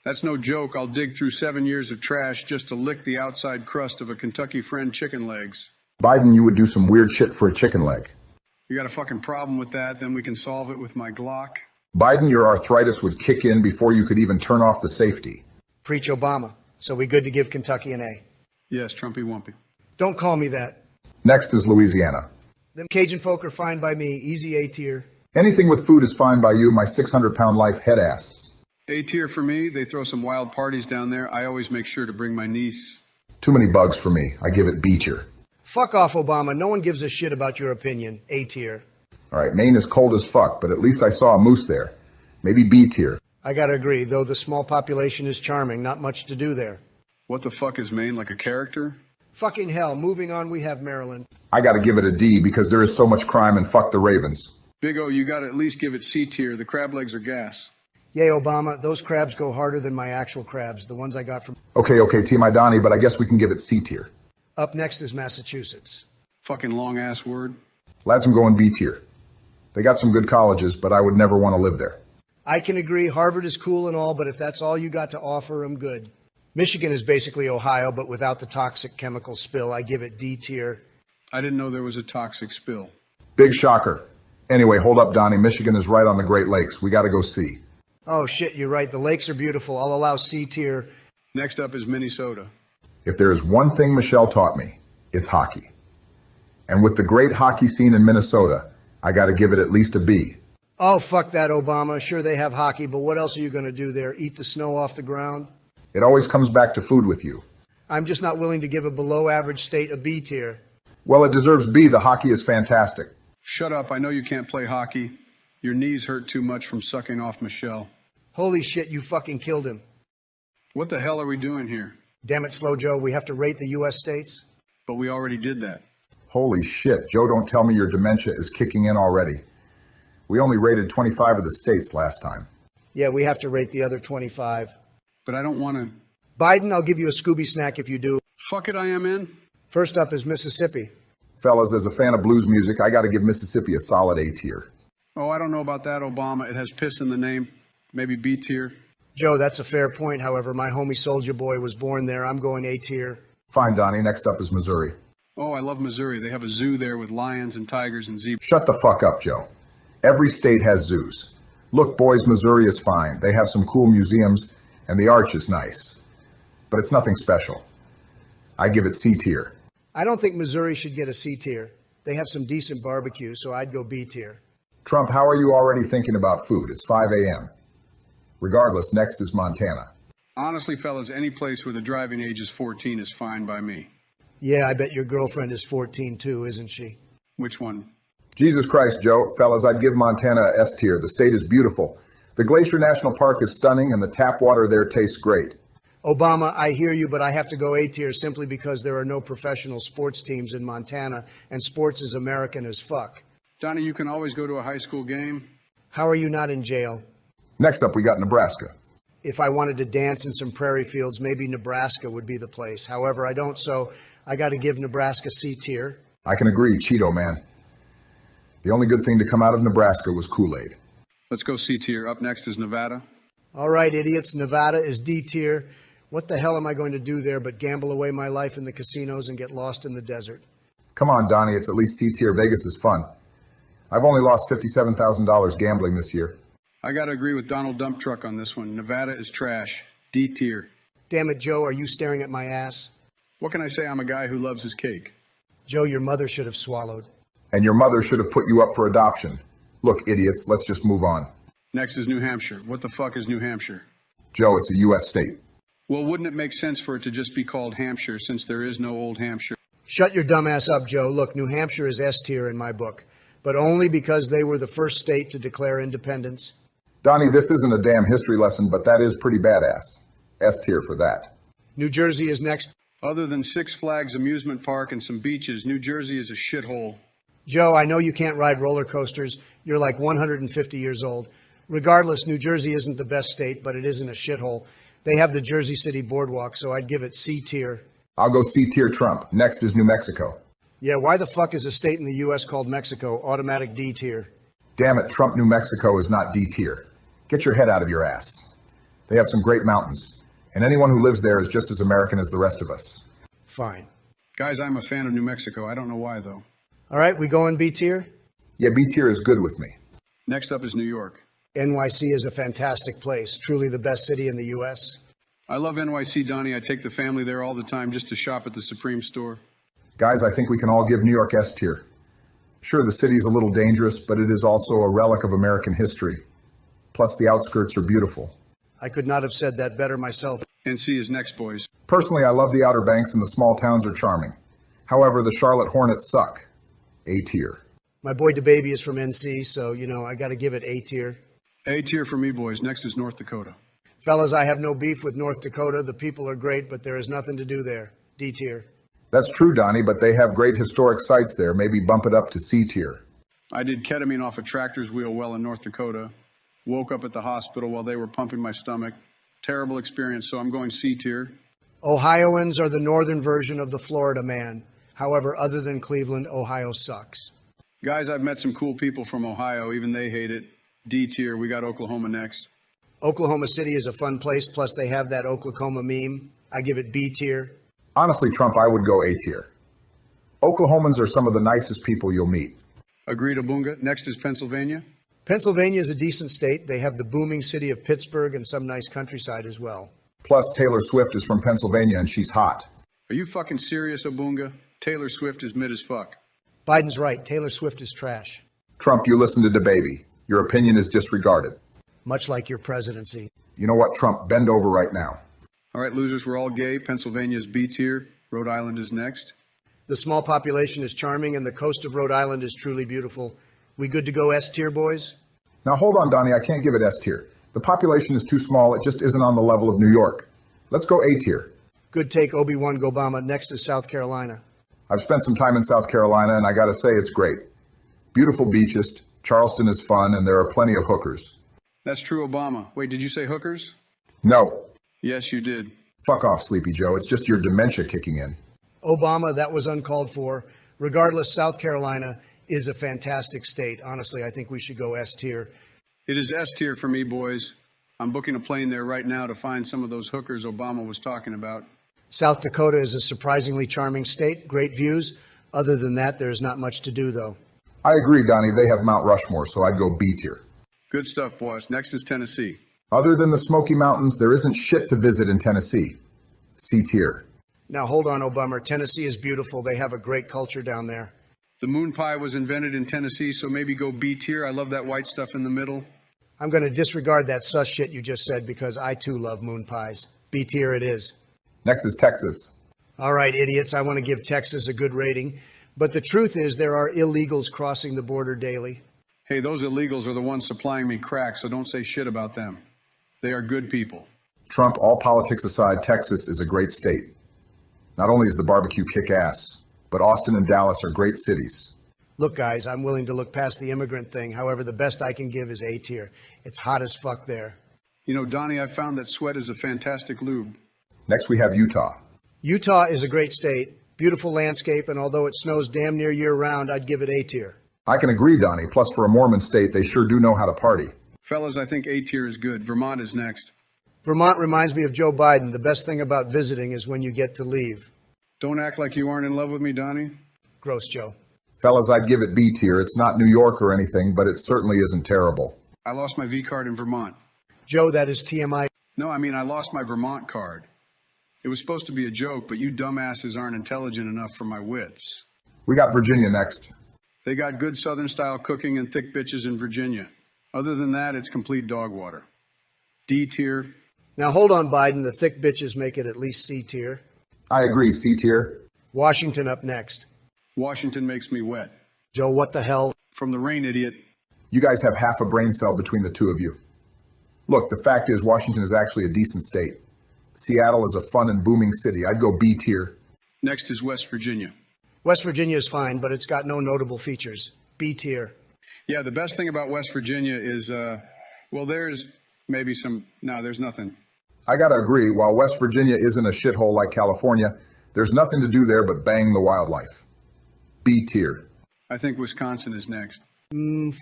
That's no joke. I'll dig through 7 years of trash just to lick the outside crust of a Kentucky Friend chicken legs. Biden, you would do some weird shit for a chicken leg. You got a fucking problem with that, then we can solve it with my Glock. Biden, your arthritis would kick in before you could even turn off the safety. Preach Obama. So we good to give Kentucky an A. Yes, Trumpy Wumpy. Don't call me that. Next is Louisiana. Them Cajun folk are fine by me. Easy A tier. Anything with food is fine by you, my 600-pound life head ass. A tier for me. They throw some wild parties down there. I always make sure to bring my niece. Too many bugs for me. I give it B tier. Fuck off, Obama. No one gives a shit about your opinion. A tier. All right, Maine is cold as fuck, but at least I saw a moose there. Maybe B tier. I gotta agree, though the small population is charming. Not much to do there. What the fuck is Maine, like a character? Fucking hell. Moving on, we have Maryland. I gotta give it a D because there is so much crime and fuck the Ravens. Big O, you gotta at least give it C tier. The crab legs are gas. Yay, Obama. Those crabs go harder than my actual crabs, the ones I got from... Okay, T. My Donnie, but I guess we can give it C tier. Up next is Massachusetts. Fucking long-ass word. Lads, I'm going B tier. They got some good colleges, but I would never want to live there. I can agree. Harvard is cool and all, but if that's all you got to offer, I'm good. Michigan is basically Ohio, but without the toxic chemical spill. I give it D tier. I didn't know there was a toxic spill. Big shocker. Anyway, hold up, Donnie. Michigan is right on the Great Lakes. We gotta go see. Oh shit, you're right. The lakes are beautiful. I'll allow C tier. Next up is Minnesota. If there is one thing Michelle taught me, it's hockey. And with the great hockey scene in Minnesota, I gotta give it at least a B. Oh, fuck that, Obama. Sure, they have hockey, but what else are you going to do there? Eat the snow off the ground? It always comes back to food with you. I'm just not willing to give a below-average state a B tier. Well, it deserves B. The hockey is fantastic. Shut up. I know you can't play hockey. Your knees hurt too much from sucking off Michelle. Holy shit, you fucking killed him. What the hell are we doing here? Damn it, Slow Joe, we have to rate the U.S. states? But we already did that. Holy shit, Joe, don't tell me your dementia is kicking in already. We only rated 25 of the states last time. Yeah, we have to rate the other 25. But I don't want to... Biden, I'll give you a Scooby snack if you do. Fuck it, I am in. First up is Mississippi. Fellas, as a fan of blues music, I gotta give Mississippi a solid A tier. Oh, I don't know about that, Obama. It has piss in the name. Maybe B tier. Joe, that's a fair point. However, my homie Soldier Boy was born there. I'm going A tier. Fine, Donnie. Next up is Missouri. Oh, I love Missouri. They have a zoo there with lions and tigers and zebras. Shut the fuck up, Joe. Every state has zoos. Look, boys, Missouri is fine. They have some cool museums, and the arch is nice. But it's nothing special. I give it C tier. I don't think Missouri should get a C tier. They have some decent barbecue, so I'd go B tier. Trump, how are you already thinking about food? It's 5 a.m. Regardless, next is Montana. Honestly, fellas, any place where the driving age is 14 is fine by me. Yeah, I bet your girlfriend is 14 too, isn't she? Which one? Jesus Christ, Joe. Fellas, I'd give Montana a S tier. The state is beautiful. The Glacier National Park is stunning, and the tap water there tastes great. Obama, I hear you, but I have to go A tier simply because there are no professional sports teams in Montana, and sports is American as fuck. Donnie, you can always go to a high school game. How are you not in jail? Next up, we got Nebraska. If I wanted to dance in some prairie fields, maybe Nebraska would be the place. However, I don't, so I got to give Nebraska C tier. I can agree, Cheeto, man. The only good thing to come out of Nebraska was Kool-Aid. Let's go C tier. Up next is Nevada. All right, idiots. Nevada is D tier. What the hell am I going to do there but gamble away my life in the casinos and get lost in the desert? Come on, Donnie. It's at least C tier. Vegas is fun. I've only lost $57,000 gambling this year. I got to agree with Donald Dump Truck on this one. Nevada is trash. D tier. Damn it, Joe. Are you staring at my ass? What can I say? I'm a guy who loves his cake. Joe, your mother should have swallowed. And your mother should have put you up for adoption. Look, idiots, let's just move on. Next is New Hampshire. What the fuck is New Hampshire? Joe, it's a U.S. state. Well, wouldn't it make sense for it to just be called Hampshire since there is no old Hampshire? Shut your dumb ass up, Joe. Look, New Hampshire is S tier in my book, but only because they were the first state to declare independence. Donnie, this isn't a damn history lesson, but that is pretty badass. S tier for that. New Jersey is next. Other than Six Flags amusement park and some beaches, New Jersey is a shithole. Joe, I know you can't ride roller coasters. You're like 150 years old. Regardless, New Jersey isn't the best state, but it isn't a shithole. They have the Jersey City Boardwalk, so I'd give it C tier. I'll go C tier Trump. Next is New Mexico. Yeah, why the fuck is a state in the U.S. called Mexico automatic D tier? Damn it, Trump, New Mexico is not D tier. Get your head out of your ass. They have some great mountains, and anyone who lives there is just as American as the rest of us. Fine. Guys, I'm a fan of New Mexico. I don't know why, though. All right, we go in B tier? Yeah, B tier is good with me. Next up is New York. NYC is a fantastic place, truly the best city in the U.S. I love NYC, Donnie. I take the family there all the time just to shop at the Supreme store. Guys, I think we can all give New York S tier. Sure, the city's a little dangerous, but it is also a relic of American history. Plus, the outskirts are beautiful. I could not have said that better myself. NC is next, boys. Personally, I love the Outer Banks and the small towns are charming. However, the Charlotte Hornets suck. A tier. My boy DeBaby is from NC, so, I got to give it A tier. A tier for me, boys. Next is North Dakota. Fellas, I have no beef with North Dakota. The people are great, but there is nothing to do there. D tier. That's true, Donnie, but they have great historic sites there. Maybe bump it up to C tier. I did ketamine off a tractor's wheel well in North Dakota. Woke up at the hospital while they were pumping my stomach. Terrible experience, so I'm going C tier. Ohioans are the northern version of the Florida man. However, other than Cleveland, Ohio sucks. Guys, I've met some cool people from Ohio. Even they hate it. D tier. We got Oklahoma next. Oklahoma City is a fun place, plus they have that Oklahoma meme. I give it B tier. Honestly, Trump, I would go A tier. Oklahomans are some of the nicest people you'll meet. Agreed, Obunga. Next is Pennsylvania. Pennsylvania is a decent state. They have the booming city of Pittsburgh and some nice countryside as well. Plus, Taylor Swift is from Pennsylvania and she's hot. Are you fucking serious, Obunga? Taylor Swift is mid as fuck. Biden's right. Taylor Swift is trash. Trump, you listen to DeBaby. Your opinion is disregarded. Much like your presidency. You know what, Trump? Bend over right now. All right, losers, we're all gay. Pennsylvania is B tier. Rhode Island is next. The small population is charming and the coast of Rhode Island is truly beautiful. We good to go S tier, boys? Now hold on, Donnie. I can't give it S tier. The population is too small. It just isn't on the level of New York. Let's go A tier. Good take, Obi-Wan Gobama. Next is South Carolina. I've spent some time in South Carolina, and I gotta say it's great. Beautiful beaches, Charleston is fun, and there are plenty of hookers. That's true, Obama. Wait, did you say hookers? No. Yes, you did. Fuck off, Sleepy Joe. It's just your dementia kicking in. Obama, that was uncalled for. Regardless, South Carolina is a fantastic state. Honestly, I think we should go S tier. It is S tier for me, boys. I'm booking a plane there right now to find some of those hookers Obama was talking about. South Dakota is a surprisingly charming state, great views. Other than that, there's not much to do, though. I agree, Donnie. They have Mount Rushmore, so I'd go B tier. Good stuff, boys. Next is Tennessee. Other than the Smoky Mountains, there isn't shit to visit in Tennessee. C tier. Now, hold on, Obama. Tennessee is beautiful. They have a great culture down there. The moon pie was invented in Tennessee, so maybe go B tier. I love that white stuff in the middle. I'm going to disregard that sus shit you just said because I, too, love moon pies. B tier it is. Next is Texas. All right, idiots. I want to give Texas a good rating. But the truth is there are illegals crossing the border daily. Hey, those illegals are the ones supplying me crack, so don't say shit about them. They are good people. Trump, all politics aside, Texas is a great state. Not only is the barbecue kick-ass, but Austin and Dallas are great cities. Look, guys, I'm willing to look past the immigrant thing. However, the best I can give is A tier. It's hot as fuck there. You know, Donnie, I found that sweat is a fantastic lube. Next, we have Utah. Utah is a great state, beautiful landscape, and although it snows damn near year-round, I'd give it A tier. I can agree, Donnie. Plus, for a Mormon state, they sure do know how to party. Fellas, I think A tier is good. Vermont is next. Vermont reminds me of Joe Biden. The best thing about visiting is when you get to leave. Don't act like you aren't in love with me, Donnie. Gross, Joe. Fellas, I'd give it B tier. It's not New York or anything, but it certainly isn't terrible. I lost my V card in Vermont. Joe, that is TMI. No, I mean, I lost my Vermont card. It was supposed to be a joke, but you dumbasses aren't intelligent enough for my wits. We got Virginia next. They got good Southern-style cooking and thick bitches in Virginia. Other than that, it's complete dog water. D tier. Now, hold on, Biden. The thick bitches make it at least C tier. I agree, C tier. Washington up next. Washington makes me wet. Joe, what the hell? From the rain, idiot. You guys have half a brain cell between the two of you. Look, the fact is Washington is actually a decent state. Seattle is a fun and booming city. I'd go B tier. Next is West Virginia. West Virginia is fine, but it's got no notable features. B tier. Yeah, the best thing about West Virginia is, well, there's maybe there's nothing. I gotta agree, while West Virginia isn't a shithole like California, there's nothing to do there but bang the wildlife. B tier. I think Wisconsin is next.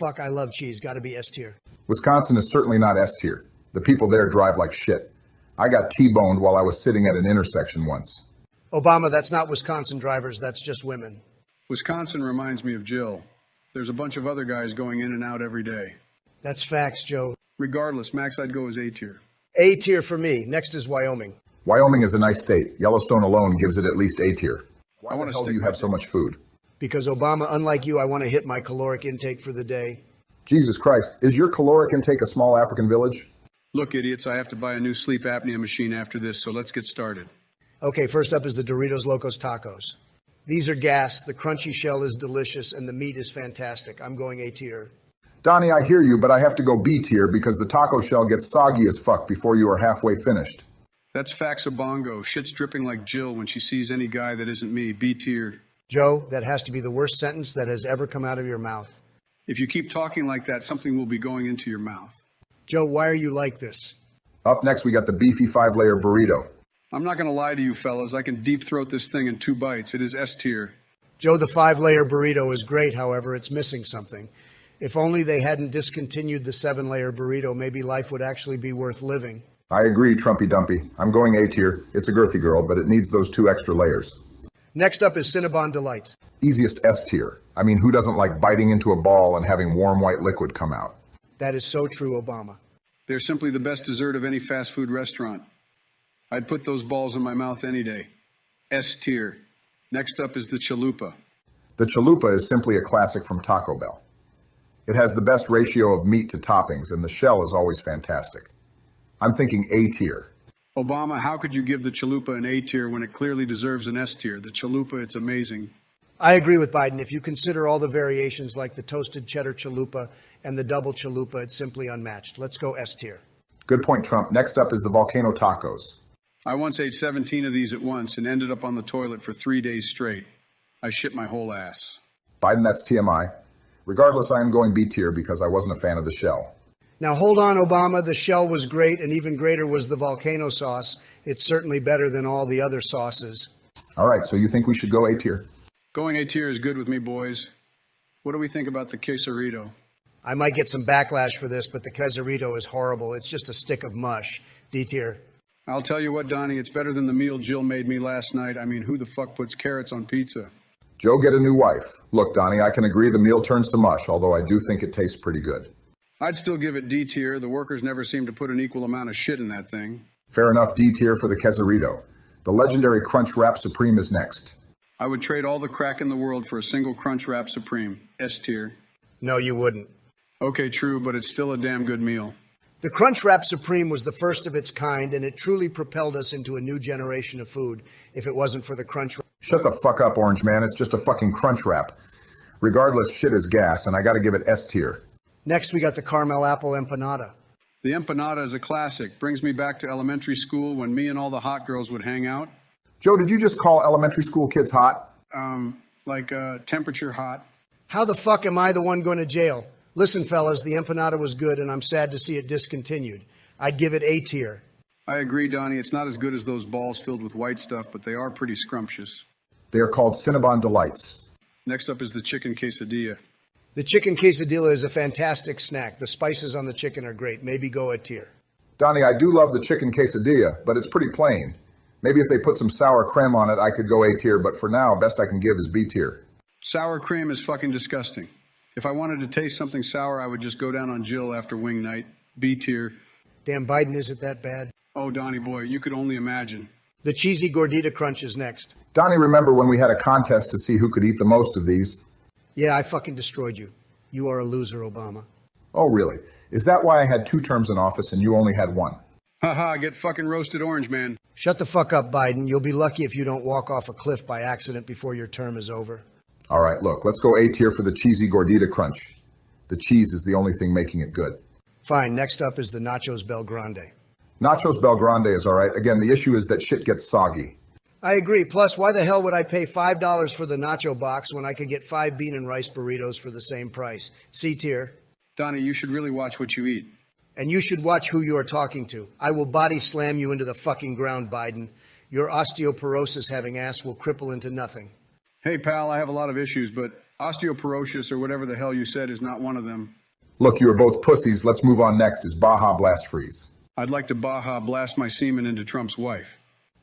Fuck, I love cheese. Gotta be S tier. Wisconsin is certainly not S tier. The people there drive like shit. I got T-boned while I was sitting at an intersection once. Obama, that's not Wisconsin drivers. That's just women. Wisconsin reminds me of Jill. There's a bunch of other guys going in and out every day. That's facts, Joe. Regardless, max I'd go as A tier. A tier for me. Next is Wyoming. Wyoming is a nice state. Yellowstone alone gives it at least A tier. Why the hell do you stick have so much food? Because Obama, unlike you, I want to hit my caloric intake for the day. Jesus Christ, is your caloric intake a small African village? Look, idiots, I have to buy a new sleep apnea machine after this, so let's get started. Okay, first up is the Doritos Locos Tacos. These are gas, the crunchy shell is delicious, and the meat is fantastic. I'm going A tier. Donnie, I hear you, but I have to go B tier because the taco shell gets soggy as fuck before you are halfway finished. That's faxabongo. Shit's dripping like Jill when she sees any guy that isn't me. B tier. Joe, that has to be the worst sentence that has ever come out of your mouth. If you keep talking like that, something will be going into your mouth. Joe, why are you like this? Up next, we got the beefy 5-layer burrito. I'm not going to lie to you fellas. I can deep throat this thing in 2 bites. It is S tier. Joe, the 5-layer burrito is great. However, it's missing something. If only they hadn't discontinued the 7-layer burrito, maybe life would actually be worth living. I agree, Trumpy Dumpy. I'm going A tier. It's a girthy girl, but it needs those 2 extra layers. Next up is Cinnabon Delights. Easiest S tier. I mean, who doesn't like biting into a ball and having warm white liquid come out? That is so true, Obama. They're simply the best dessert of any fast food restaurant. I'd put those balls in my mouth any day. S tier. Next up is the chalupa. The chalupa is simply a classic from Taco Bell. It has the best ratio of meat to toppings, and the shell is always fantastic. I'm thinking A tier. Obama, how could you give the chalupa an A tier when it clearly deserves an S tier? The chalupa, it's amazing. I agree with Biden. If you consider all the variations like the toasted cheddar chalupa and the double chalupa, it's simply unmatched. Let's go S tier. Good point, Trump. Next up is the volcano tacos. I once ate 17 of these at once and ended up on the toilet for 3 days straight. I shit my whole ass. Biden, that's TMI. Regardless, I am going B tier because I wasn't a fan of the shell. Now hold on, Obama. The shell was great, and even greater was the volcano sauce. It's certainly better than all the other sauces. All right, so you think we should go A tier? Going A tier is good with me, boys. What do we think about the quesarito? I might get some backlash for this, but the quesarito is horrible. It's just a stick of mush. D tier. I'll tell you what, Donnie, it's better than the meal Jill made me last night. I mean, who the fuck puts carrots on pizza? Joe, get a new wife. Look, Donnie, I can agree the meal turns to mush, although I do think it tastes pretty good. I'd still give it D tier. The workers never seem to put an equal amount of shit in that thing. Fair enough, D tier for the quesarito. The legendary Crunch Wrap Supreme is next. I would trade all the crack in the world for a single Crunch Wrap Supreme. S tier. No, you wouldn't. Okay, true, but it's still a damn good meal. The Crunch Wrap Supreme was the first of its kind, and it truly propelled us into a new generation of food if it wasn't for the Crunch Wrap. Shut the fuck up, Orange Man. It's just a fucking Crunch Wrap. Regardless, shit is gas, and I gotta give it S tier. Next, we got the caramel apple empanada. The empanada is a classic. Brings me back to elementary school when me and all the hot girls would hang out. Joe, did you just call elementary school kids hot? Temperature hot. How the fuck am I the one going to jail? Listen, fellas, the empanada was good, and I'm sad to see it discontinued. I'd give it A tier. I agree, Donnie. It's not as good as those balls filled with white stuff, but they are pretty scrumptious. They are called Cinnabon Delights. Next up is the chicken quesadilla. The chicken quesadilla is a fantastic snack. The spices on the chicken are great. Maybe go a tier. Donnie, I do love the chicken quesadilla, but it's pretty plain. Maybe if they put some sour cream on it, I could go A tier, but for now, best I can give is B tier. Sour cream is fucking disgusting. If I wanted to taste something sour, I would just go down on Jill after wing night. B tier. Damn, Biden, is it that bad? Oh, Donnie boy, you could only imagine. The cheesy gordita crunch is next. Donnie, remember when we had a contest to see who could eat the most of these? Yeah, I fucking destroyed you. You are a loser, Obama. Oh, really? Is that why I had 2 terms in office and you only had 1? Haha, get fucking roasted, Orange Man. Shut the fuck up, Biden. You'll be lucky if you don't walk off a cliff by accident before your term is over. All right, look, let's go A tier for the cheesy gordita crunch. The cheese is the only thing making it good. Fine, next up is the Nachos Bel Grande. Nachos Bel Grande is all right. Again, the issue is that shit gets soggy. I agree. Plus, why the hell would I pay $5 for the nacho box when I could get 5 bean and rice burritos for the same price? C tier. Donnie, you should really watch what you eat. And you should watch who you are talking to. I will body slam you into the fucking ground, Biden. Your osteoporosis having ass will cripple into nothing. Hey, pal, I have a lot of issues, but osteoporosis or whatever the hell you said is not one of them. Look, you are both pussies. Let's move on next is Baja Blast Freeze. I'd like to Baja blast my semen into Trump's wife.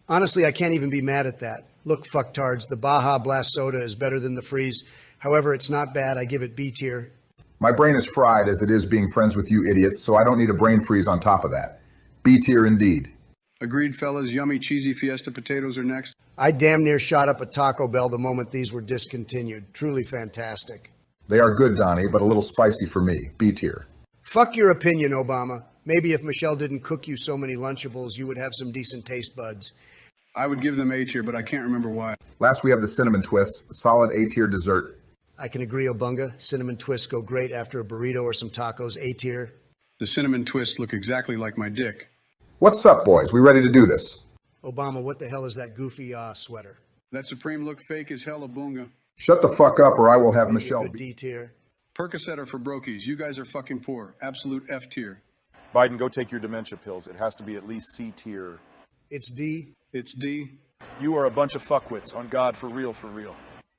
Honestly, I can't even be mad at that. Look, fucktards, the Baja Blast soda is better than the freeze. However, it's not bad. I give it B tier. My brain is fried as it is being friends with you idiots, so I don't need a brain freeze on top of that. B tier indeed. Agreed, fellas. Yummy, cheesy Fiesta potatoes are next. I damn near shot up a Taco Bell the moment these were discontinued. Truly fantastic. They are good, Donnie, but a little spicy for me. B tier. Fuck your opinion, Obama. Maybe if Michelle didn't cook you so many Lunchables, you would have some decent taste buds. I would give them A tier, but I can't remember why. Last, we have the cinnamon twists, a solid A tier dessert. I can agree, Obunga. Cinnamon twists go great after a burrito or some tacos. A tier. The cinnamon twists look exactly like my dick. What's up, boys? We ready to do this? Obama, what the hell is that goofy sweater? That Supreme look fake as hell, Abunga. Shut the fuck up or I will have Michelle Good D tier. Percocet are for brokies. You guys are fucking poor. Absolute F tier. Biden, go take your dementia pills. It has to be at least C tier. It's D. It's D. You are a bunch of fuckwits. On God, for real, for real.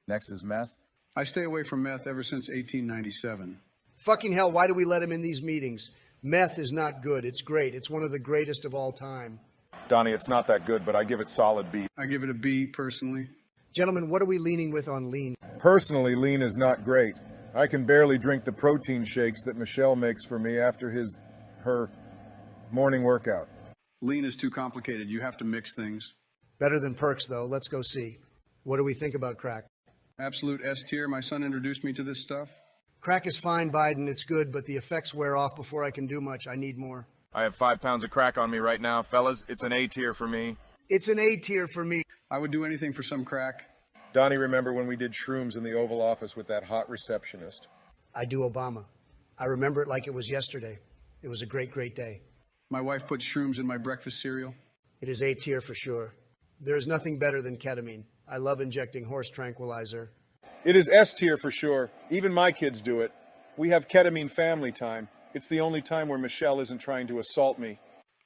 Next is meth. I stay away from meth ever since 1897. Fucking hell, why do we let him in these meetings? Meth is not good. It's great. It's one of the greatest of all time. Donnie, it's not that good, but I give it solid B. I give it a B, personally. Gentlemen, what are we leaning with on lean? Personally, lean is not great. I can barely drink the protein shakes that Michelle makes for me after her morning workout. Lean is too complicated. You have to mix things. Better than perks, though. Let's go see. What do we think about crack? Absolute S tier. My son introduced me to this stuff. Crack is fine, Biden. It's good, but the effects wear off before I can do much. I need more. I have 5 pounds of crack on me right now, fellas. It's an A tier for me. It's an A tier for me. I would do anything for some crack. Donnie, remember when we did shrooms in the Oval Office with that hot receptionist? I do Obama. I remember it like it was yesterday. It was a great, great day. My wife puts shrooms in my breakfast cereal. It is A tier for sure. There is nothing better than ketamine. I love injecting horse tranquilizer. It is S tier for sure. Even my kids do it. We have ketamine family time. It's the only time where Michelle isn't trying to assault me.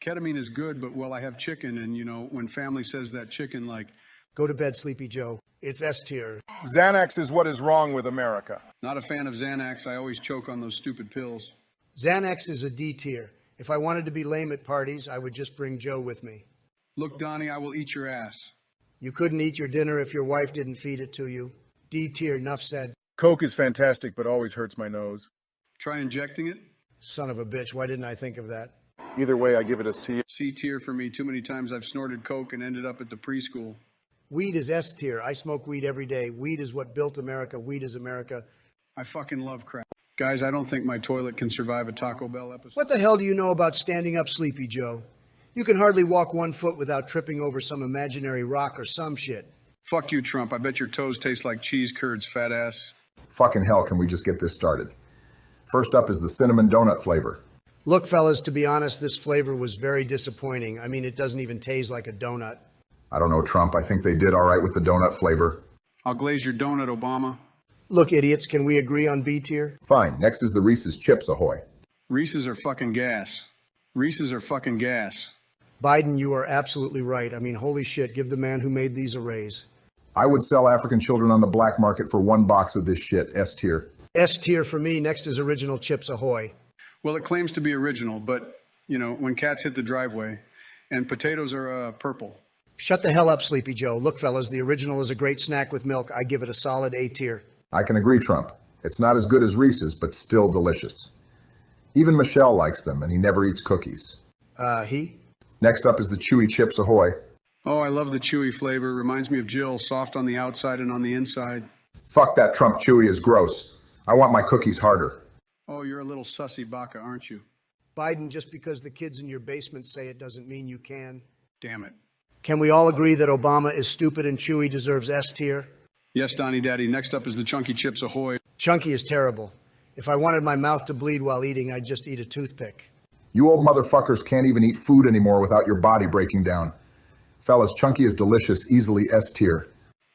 Ketamine is good, but well, I have chicken, and when family says that chicken, like, Go to bed, Sleepy Joe. It's S tier. Xanax is what is wrong with America. not a fan of Xanax. I always choke on those stupid pills. Xanax is a D tier. If I wanted to be lame at parties, I would just bring Joe with me. Look, Donnie, I will eat your ass. You couldn't eat your dinner if your wife didn't feed it to you. D tier, enough said. Coke is fantastic, but always hurts my nose. Try injecting it. Son of a bitch, why didn't I think of that? Either way, I give it a C. C tier for me. Too many times I've snorted coke and ended up at the preschool. Weed is S tier. I smoke weed every day. Weed is what built America. Weed is America. I fucking love crack. Guys, I don't think my toilet can survive a Taco Bell episode. What the hell do you know about standing up, Sleepy Joe? You can hardly walk 1 foot without tripping over some imaginary rock or some shit. Fuck you, Trump. I bet your toes taste like cheese curds, fat ass. Fucking hell, can we just get this started? First up is the cinnamon donut flavor. Look, fellas, to be honest, this flavor was very disappointing. I mean, it doesn't even taste like a donut. I don't know, Trump. I think they did all right with the donut flavor. I'll glaze your donut, Obama. Look, idiots, can we agree on B tier? Fine. Next is the Reese's Chips Ahoy. Reese's are fucking gas. Reese's are fucking gas. Biden, you are absolutely right. I mean, holy shit, give the man who made these a raise. I would sell African children on the black market for 1 box of this shit. S tier. S tier for me. Next is original Chips Ahoy. Well, it claims to be original, but, when cats hit the driveway, and potatoes are purple. Shut the hell up, Sleepy Joe. Look, fellas, the original is a great snack with milk. I give it a solid A tier. I can agree, Trump. It's not as good as Reese's, but still delicious. Even Michelle likes them, and he never eats cookies. He? Next up is the Chewy Chips Ahoy. Oh, I love the chewy flavor. Reminds me of Jill, soft on the outside and on the inside. Fuck that Trump Chewy is gross. I want my cookies harder. Oh, you're a little sussy baka, aren't you? Biden, just because the kids in your basement say it doesn't mean you can. Damn it. Can we all agree that Obama is stupid and Chewy deserves S tier? Yes, Donnie Daddy. Next up is the Chunky Chips Ahoy. Chunky is terrible. If I wanted my mouth to bleed while eating, I'd just eat a toothpick. You old motherfuckers can't even eat food anymore without your body breaking down. Fellas, Chunky is delicious, easily S tier.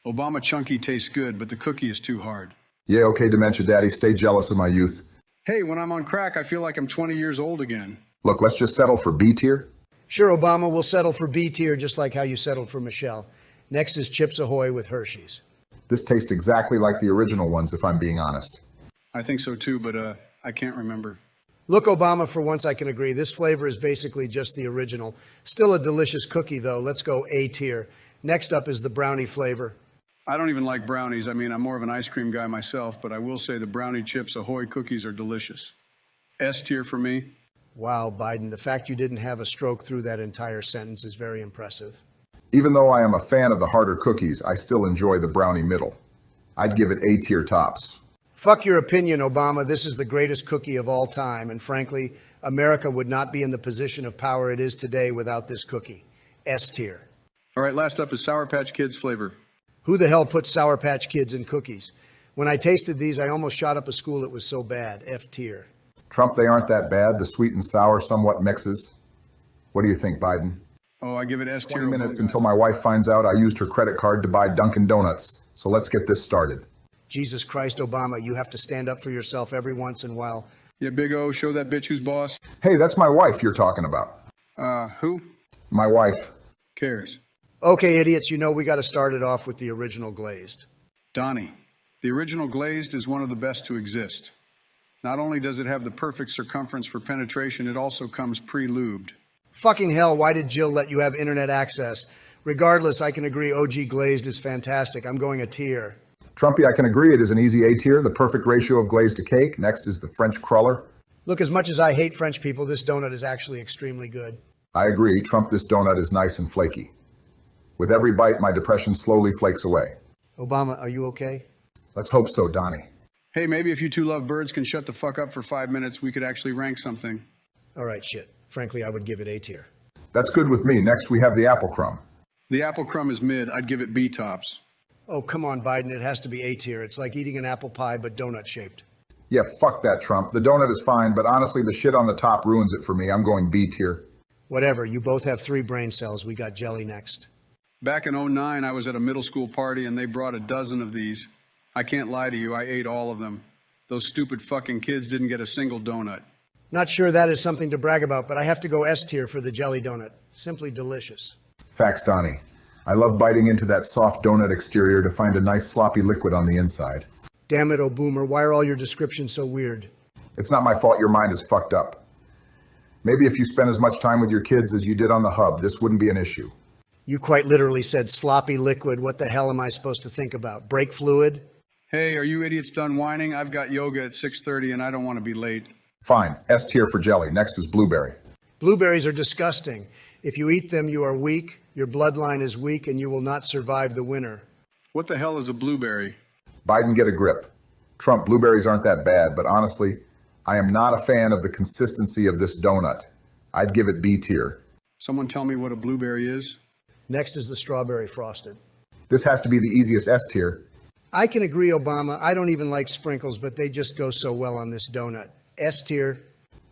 Obama Chunky tastes good, but the cookie is too hard. Yeah, okay, Dementia Daddy, stay jealous of my youth. Hey, when I'm on crack, I feel like I'm 20 years old again. Look, let's just settle for B tier. Sure, Obama, we'll settle for B tier just like how you settled for Michelle. Next is Chips Ahoy with Hershey's. This tastes exactly like the original ones, if I'm being honest. I think so too, but I can't remember. Look, Obama, for once I can agree. This flavor is basically just the original. Still a delicious cookie, though. Let's go A tier. Next up is the brownie flavor. I don't even like brownies. I mean, I'm more of an ice cream guy myself, but I will say the Brownie Chips Ahoy cookies are delicious. S tier for me. Wow, Biden, the fact you didn't have a stroke through that entire sentence is very impressive. Even though I am a fan of the harder cookies, I still enjoy the brownie middle. I'd give it A tier tops. Fuck your opinion, Obama. This is the greatest cookie of all time, and frankly, America would not be in the position of power it is today without this cookie. S tier. All right, last up is Sour Patch Kids flavor. Who the hell puts Sour Patch Kids in cookies? When I tasted these, I almost shot up a school. It was so bad. F tier. Trump, they aren't that bad. The sweet and sour somewhat mixes. What do you think, Biden? Oh, I give it S tier. 20 minutes until my wife finds out I used her credit card to buy Dunkin' Donuts. So let's get this started. Jesus Christ, Obama, you have to stand up for yourself every once in a while. Yeah, Big O, show that bitch who's boss. Hey, that's my wife you're talking about. Who? My wife. Cares. Okay, idiots, you know we got to start it off with the original glazed. Donnie, the original glazed is one of the best to exist. Not only does it have the perfect circumference for penetration, it also comes pre-lubed. Fucking hell, why did Jill let you have internet access? Regardless, I can agree OG glazed is fantastic. I'm going a tier. Trumpy, I can agree it is an easy A tier, the perfect ratio of glaze to cake. Next is the French cruller. Look, as much as I hate French people, this donut is actually extremely good. I agree, Trump, this donut is nice and flaky. With every bite, my depression slowly flakes away. Obama, are you okay? Let's hope so, Donnie. Hey, maybe if you two love birds can shut the fuck up for 5 minutes, we could actually rank something. All right, shit. Frankly, I would give it A tier. That's good with me. Next, we have the apple crumb. The apple crumb is mid. I'd give it B tops. Oh, come on, Biden. It has to be A tier. It's like eating an apple pie, but donut-shaped. Yeah, fuck that, Trump. The donut is fine, but honestly, the shit on the top ruins it for me. I'm going B tier. Whatever. You both have 3 brain cells. We got jelly next. Back in '09, I was at a middle school party and they brought a dozen of these. I can't lie to you, I ate all of them. Those stupid fucking kids didn't get a single donut. Not sure that is something to brag about, but I have to go S tier for the jelly donut. Simply delicious. Facts, Donnie. I love biting into that soft donut exterior to find a nice sloppy liquid on the inside. Damn it, oh boomer, why are all your descriptions so weird? It's not my fault your mind is fucked up. Maybe if you spent as much time with your kids as you did on the hub, this wouldn't be an issue. You quite literally said sloppy liquid. What the hell am I supposed to think about? Brake fluid? Hey, are you idiots done whining? I've got yoga at 6:30 and I don't want to be late. Fine, S tier for jelly. Next is blueberry. Blueberries are disgusting. If you eat them, you are weak, your bloodline is weak, and you will not survive the winter. What the hell is a blueberry? Biden, get a grip. Trump, blueberries aren't that bad, but honestly, I am not a fan of the consistency of this donut. I'd give it B tier. Someone tell me what a blueberry is? Next is the strawberry frosted. This has to be the easiest S tier. I can agree, Obama. I don't even like sprinkles, but they just go so well on this donut. S tier.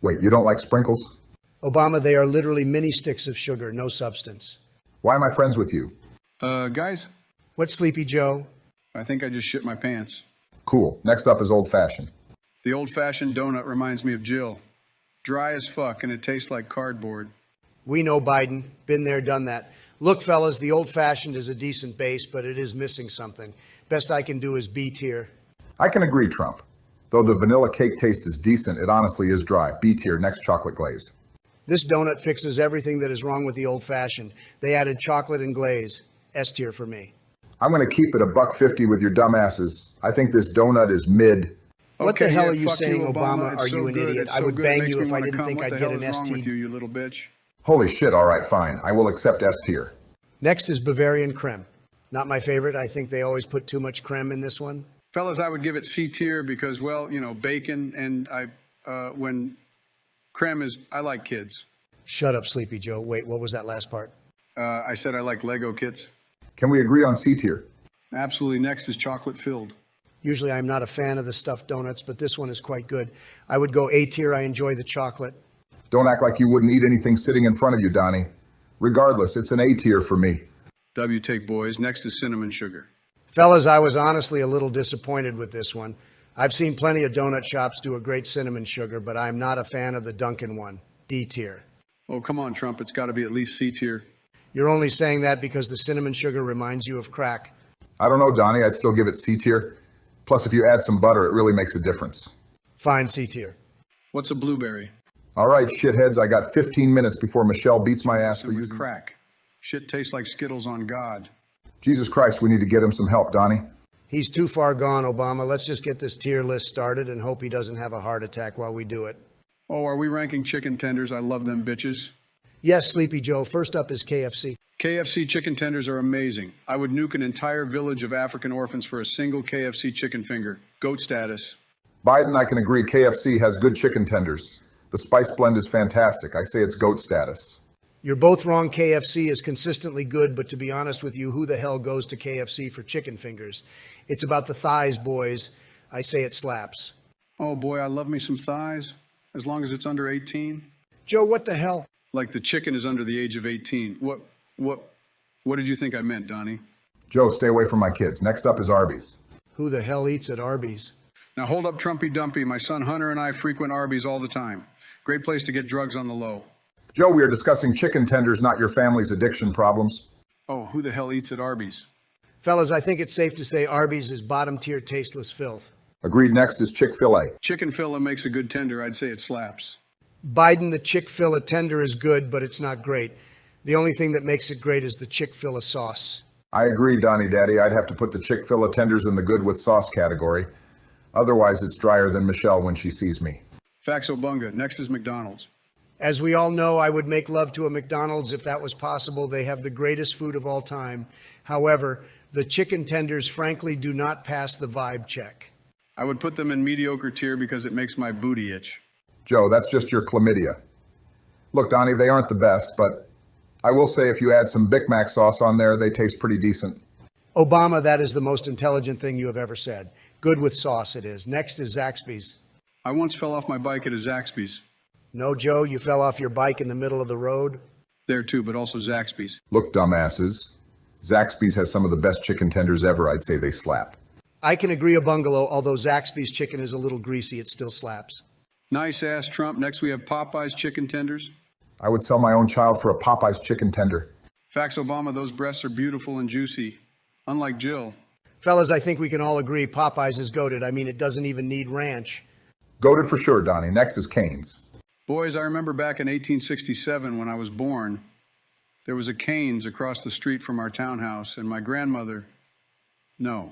Wait, you don't like sprinkles? Obama, they are literally mini sticks of sugar, no substance. Why am I friends with you? Guys, What's Sleepy Joe? I think I just shit my pants. Cool. Next up is old-fashioned. The old-fashioned donut reminds me of Jill. Dry as fuck and it tastes like cardboard. We know Biden. Been there, done that. Look, fellas, the old-fashioned is a decent base, but it is missing something. Best I can do is B tier. I can agree, Trump. Though the vanilla cake taste is decent, it honestly is dry. B tier, next chocolate glazed. This donut fixes everything that is wrong with the old-fashioned. They added chocolate and glaze. S tier for me. I'm going to keep it $1.50 with your dumbasses. I think this donut is mid. What the Okay, hell yeah, are you fuck saying, Obama? It's Are so you an good, idiot? it's I so would good, it bang makes you me if I wanna didn't come. think What I'd the get hell an is wrong ST. with you little bitch? Holy shit, all right, fine. I will accept S tier. Next is Bavarian creme. Not my favorite. I think they always put too much creme in this one. Fellas, I would give it C tier because, well, you know, bacon and when creme is, I like kids. Shut up, Sleepy Joe. Wait, what was that last part? I said I like Lego kits. Can we agree on C tier? Absolutely. Next is chocolate filled. Usually I'm not a fan of the stuffed donuts, but this one is quite good. I would go A tier. I enjoy the chocolate. Don't act like you wouldn't eat anything sitting in front of you, Donnie. Regardless, it's an A tier for me. W take boys. Next is cinnamon sugar. Fellas, I was honestly a little disappointed with this one. I've seen plenty of donut shops do a great cinnamon sugar, but I'm not a fan of the Dunkin' one. D tier. Oh, come on, Trump. It's got to be at least C tier. You're only saying that because the cinnamon sugar reminds you of crack. I don't know, Donnie. I'd still give it C tier. Plus, if you add some butter, it really makes a difference. Fine, C tier. What's a blueberry? All right, shitheads, I got 15 minutes before Michelle beats my ass for With using... crack. Shit tastes like Skittles on God. Jesus Christ, we need to get him some help, Donnie. He's too far gone, Obama. Let's just get this tier list started and hope he doesn't have a heart attack while we do it. Oh, are we ranking chicken tenders? I love them bitches. Yes, Sleepy Joe. First up is KFC. KFC chicken tenders are amazing. I would nuke an entire village of African orphans for a single KFC chicken finger. GOAT status. Biden, I can agree KFC has good chicken tenders. The spice blend is fantastic. I say it's GOAT status. You're both wrong. KFC is consistently good, but to be honest with you, who the hell goes to KFC for chicken fingers? It's about the thighs, boys. I say it slaps. Oh boy, I love me some thighs. As long as it's under 18. Joe, what the hell? Like the chicken is under the age of 18. What did you think I meant, Donnie? Joe, stay away from my kids. Next up is Arby's. Who the hell eats at Arby's? Now hold up, Trumpy Dumpy. My son Hunter and I frequent Arby's all the time. Great place to get drugs on the low. Joe, we are discussing chicken tenders, not your family's addiction problems. Oh, who the hell eats at Arby's? Fellas, I think it's safe to say Arby's is bottom tier tasteless filth. Agreed. Next is Chick-fil-A. Chicken-fil-A makes a good tender. I'd say it slaps. Biden, the Chick-fil-A tender is good, but it's not great. The only thing that makes it great is the Chick-fil-A sauce. I agree, Donnie Daddy. I'd have to put the Chick-fil-A tenders in the good with sauce category. Otherwise, it's drier than Michelle when she sees me. Faxo Bunga. Next is McDonald's. As we all know, I would make love to a McDonald's if that was possible. They have the greatest food of all time. However, the chicken tenders frankly do not pass the vibe check. I would put them in mediocre tier because it makes my booty itch. Joe, that's just your chlamydia. Look, Donnie, they aren't the best, but I will say if you add some Big Mac sauce on there, they taste pretty decent. Obama, that is the most intelligent thing you have ever said. Good with sauce it is. Next is Zaxby's. I once fell off my bike at a Zaxby's. No, Joe, you fell off your bike in the middle of the road. There too, but also Zaxby's. Look, dumbasses, Zaxby's has some of the best chicken tenders ever. I'd say they slap. I can agree a bungalow, although Zaxby's chicken is a little greasy, it still slaps. Nice ass Trump. Next we have Popeye's chicken tenders. I would sell my own child for a Popeye's chicken tender. Fax Obama, those breasts are beautiful and juicy. Unlike Jill. Fellas, I think we can all agree Popeyes is goated. I mean, it doesn't even need ranch. Goated for sure, Donnie. Next is Cane's. Boys, I remember back in 1867 when I was born, there was a Cane's across the street from our townhouse, and my grandmother, no.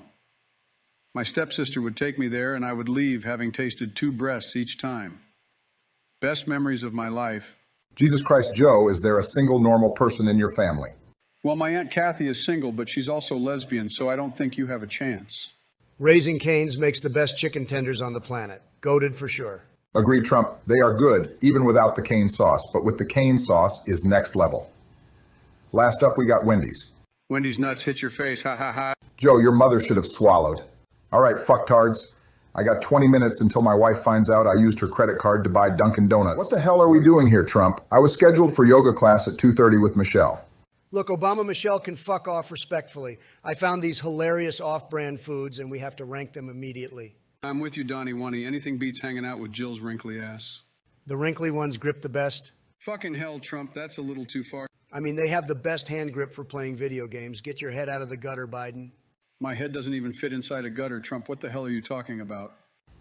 My stepsister would take me there, and I would leave having tasted 2 breasts each time. Best memories of my life. Jesus Christ, Joe, is there a single normal person in your family? Well, my Aunt Kathy is single, but she's also lesbian, so I don't think you have a chance. Raising Cane's makes the best chicken tenders on the planet. Goated for sure. Agreed, Trump. They are good, even without the cane sauce, but with the cane sauce is next level. Last up, we got Wendy's. Wendy's nuts hit your face, ha ha ha. Joe, your mother should have swallowed. All right, fucktards. I got 20 minutes until my wife finds out I used her credit card to buy Dunkin' Donuts. What the hell are we doing here, Trump? I was scheduled for yoga class at 2:30 with Michelle. Look, Obama, Michelle can fuck off respectfully. I found these hilarious off-brand foods, and we have to rank them immediately. I'm with you, Donnie Wunny. Anything beats hanging out with Jill's wrinkly ass. The wrinkly ones grip the best. Fucking hell, Trump, that's a little too far. I mean, they have the best hand grip for playing video games. Get your head out of the gutter, Biden. My head doesn't even fit inside a gutter, Trump. What the hell are you talking about?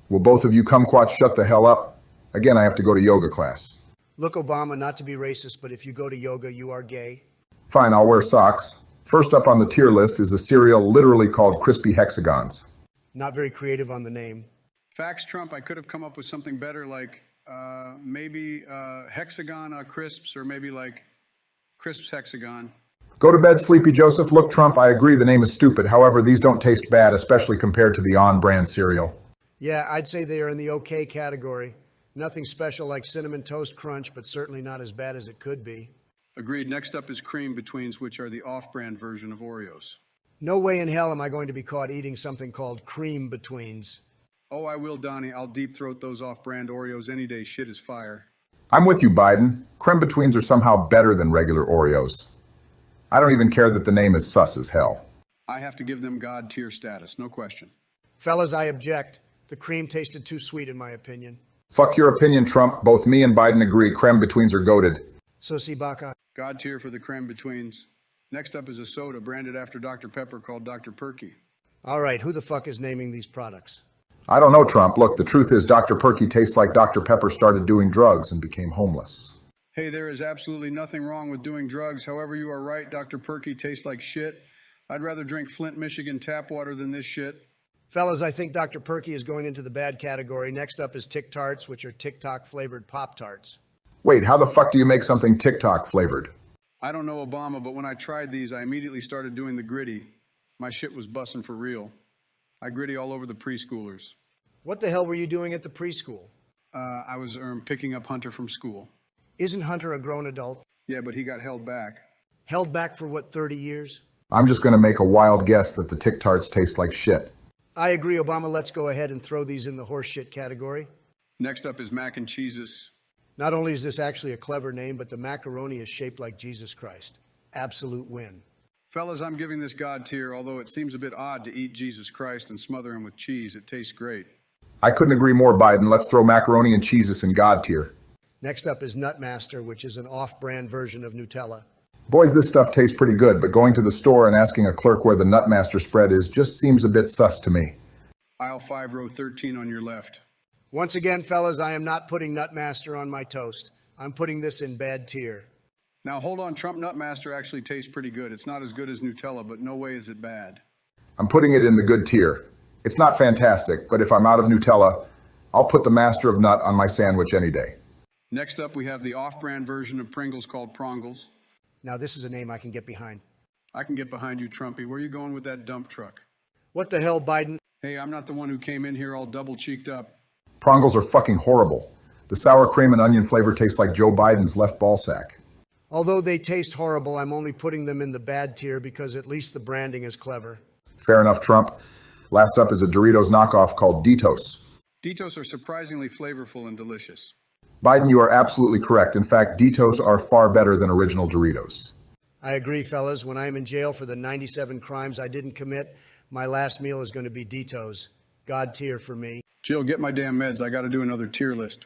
Will both of you kumquats shut the hell up? Again, I have to go to yoga class. Look, Obama, not to be racist, but if you go to yoga, you are gay. Fine, I'll wear socks. First up on the tier list is a cereal literally called Crispy Hexagons. Not very creative on the name. Facts, Trump, I could have come up with something better like maybe hexagon crisps, or maybe like crisps hexagon. Go to bed, Sleepy Joseph. Look, Trump, I agree the name is stupid. However, these don't taste bad, especially compared to the on-brand cereal. Yeah, I'd say they are in the okay category. Nothing special like Cinnamon Toast Crunch, but certainly not as bad as it could be. Agreed. Next up is Cream Betweens, which are the off-brand version of Oreos. No way in hell am I going to be caught eating something called Cream Betweens. Oh, I will, Donnie. I'll deep throat those off-brand Oreos any day. Shit is fire. I'm with you, Biden. Creme Betweens are somehow better than regular Oreos. I don't even care that the name is sus as hell. I have to give them God tier status, no question. Fellas, I object. The cream tasted too sweet in my opinion. Fuck your opinion, Trump. Both me and Biden agree creme betweens are goated. So si baka. God tier for the creme betweens. Next up is a soda branded after Dr. Pepper called Dr. Perky. All right, who the fuck is naming these products? I don't know, Trump. Look, the truth is Dr. Perky tastes like Dr. Pepper started doing drugs and became homeless. Hey, there is absolutely nothing wrong with doing drugs. However, you are right. Dr. Perky tastes like shit. I'd rather drink Flint, Michigan tap water than this shit. Fellas, I think Dr. Perky is going into the bad category. Next up is Tic Tarts, which are TikTok flavored Pop Tarts. Wait, how the fuck do you make something TikTok flavored? I don't know, Obama, but when I tried these, I immediately started doing the gritty. My shit was busting for real. I gritty all over the preschoolers. What the hell were you doing at the preschool? I was picking up Hunter from school. Isn't Hunter a grown adult? Yeah, but he got held back. Held back for what, 30 years? I'm just going to make a wild guess that the Tic Tarts taste like shit. I agree, Obama. Let's go ahead and throw these in the horseshit category. Next up is Mac and Cheeses. Not only is this actually a clever name, but the macaroni is shaped like Jesus Christ. Absolute win. Fellas, I'm giving this God tier, although it seems a bit odd to eat Jesus Christ and smother him with cheese. It tastes great. I couldn't agree more, Biden. Let's throw macaroni and cheeses in God tier. Next up is Nutmaster, which is an off-brand version of Nutella. Boys, this stuff tastes pretty good, but going to the store and asking a clerk where the Nutmaster spread is just seems a bit sus to me. Aisle 5, row 13 on your left. Once again, fellas, I am not putting Nutmaster on my toast. I'm putting this in bad tier. Now hold on, Trump Nutmaster actually tastes pretty good. It's not as good as Nutella, but no way is it bad. I'm putting it in the good tier. It's not fantastic, but if I'm out of Nutella, I'll put the Master of Nut on my sandwich any day. Next up, we have the off-brand version of Pringles called Prongles. Now, this is a name I can get behind. I can get behind you, Trumpy. Where are you going with that dump truck? What the hell, Biden? Hey, I'm not the one who came in here all double-cheeked up. Prongles are fucking horrible. The sour cream and onion flavor tastes like Joe Biden's left ball sack. Although they taste horrible, I'm only putting them in the bad tier because at least the branding is clever. Fair enough, Trump. Last up is a Doritos knockoff called Ditos. Ditos are surprisingly flavorful and delicious. Biden, you are absolutely correct. In fact, Ditos are far better than original Doritos. I agree, fellas. When I'm in jail for the 97 crimes I didn't commit, my last meal is going to be Ditos. God tier for me. Jill, get my damn meds. I got to do another tier list.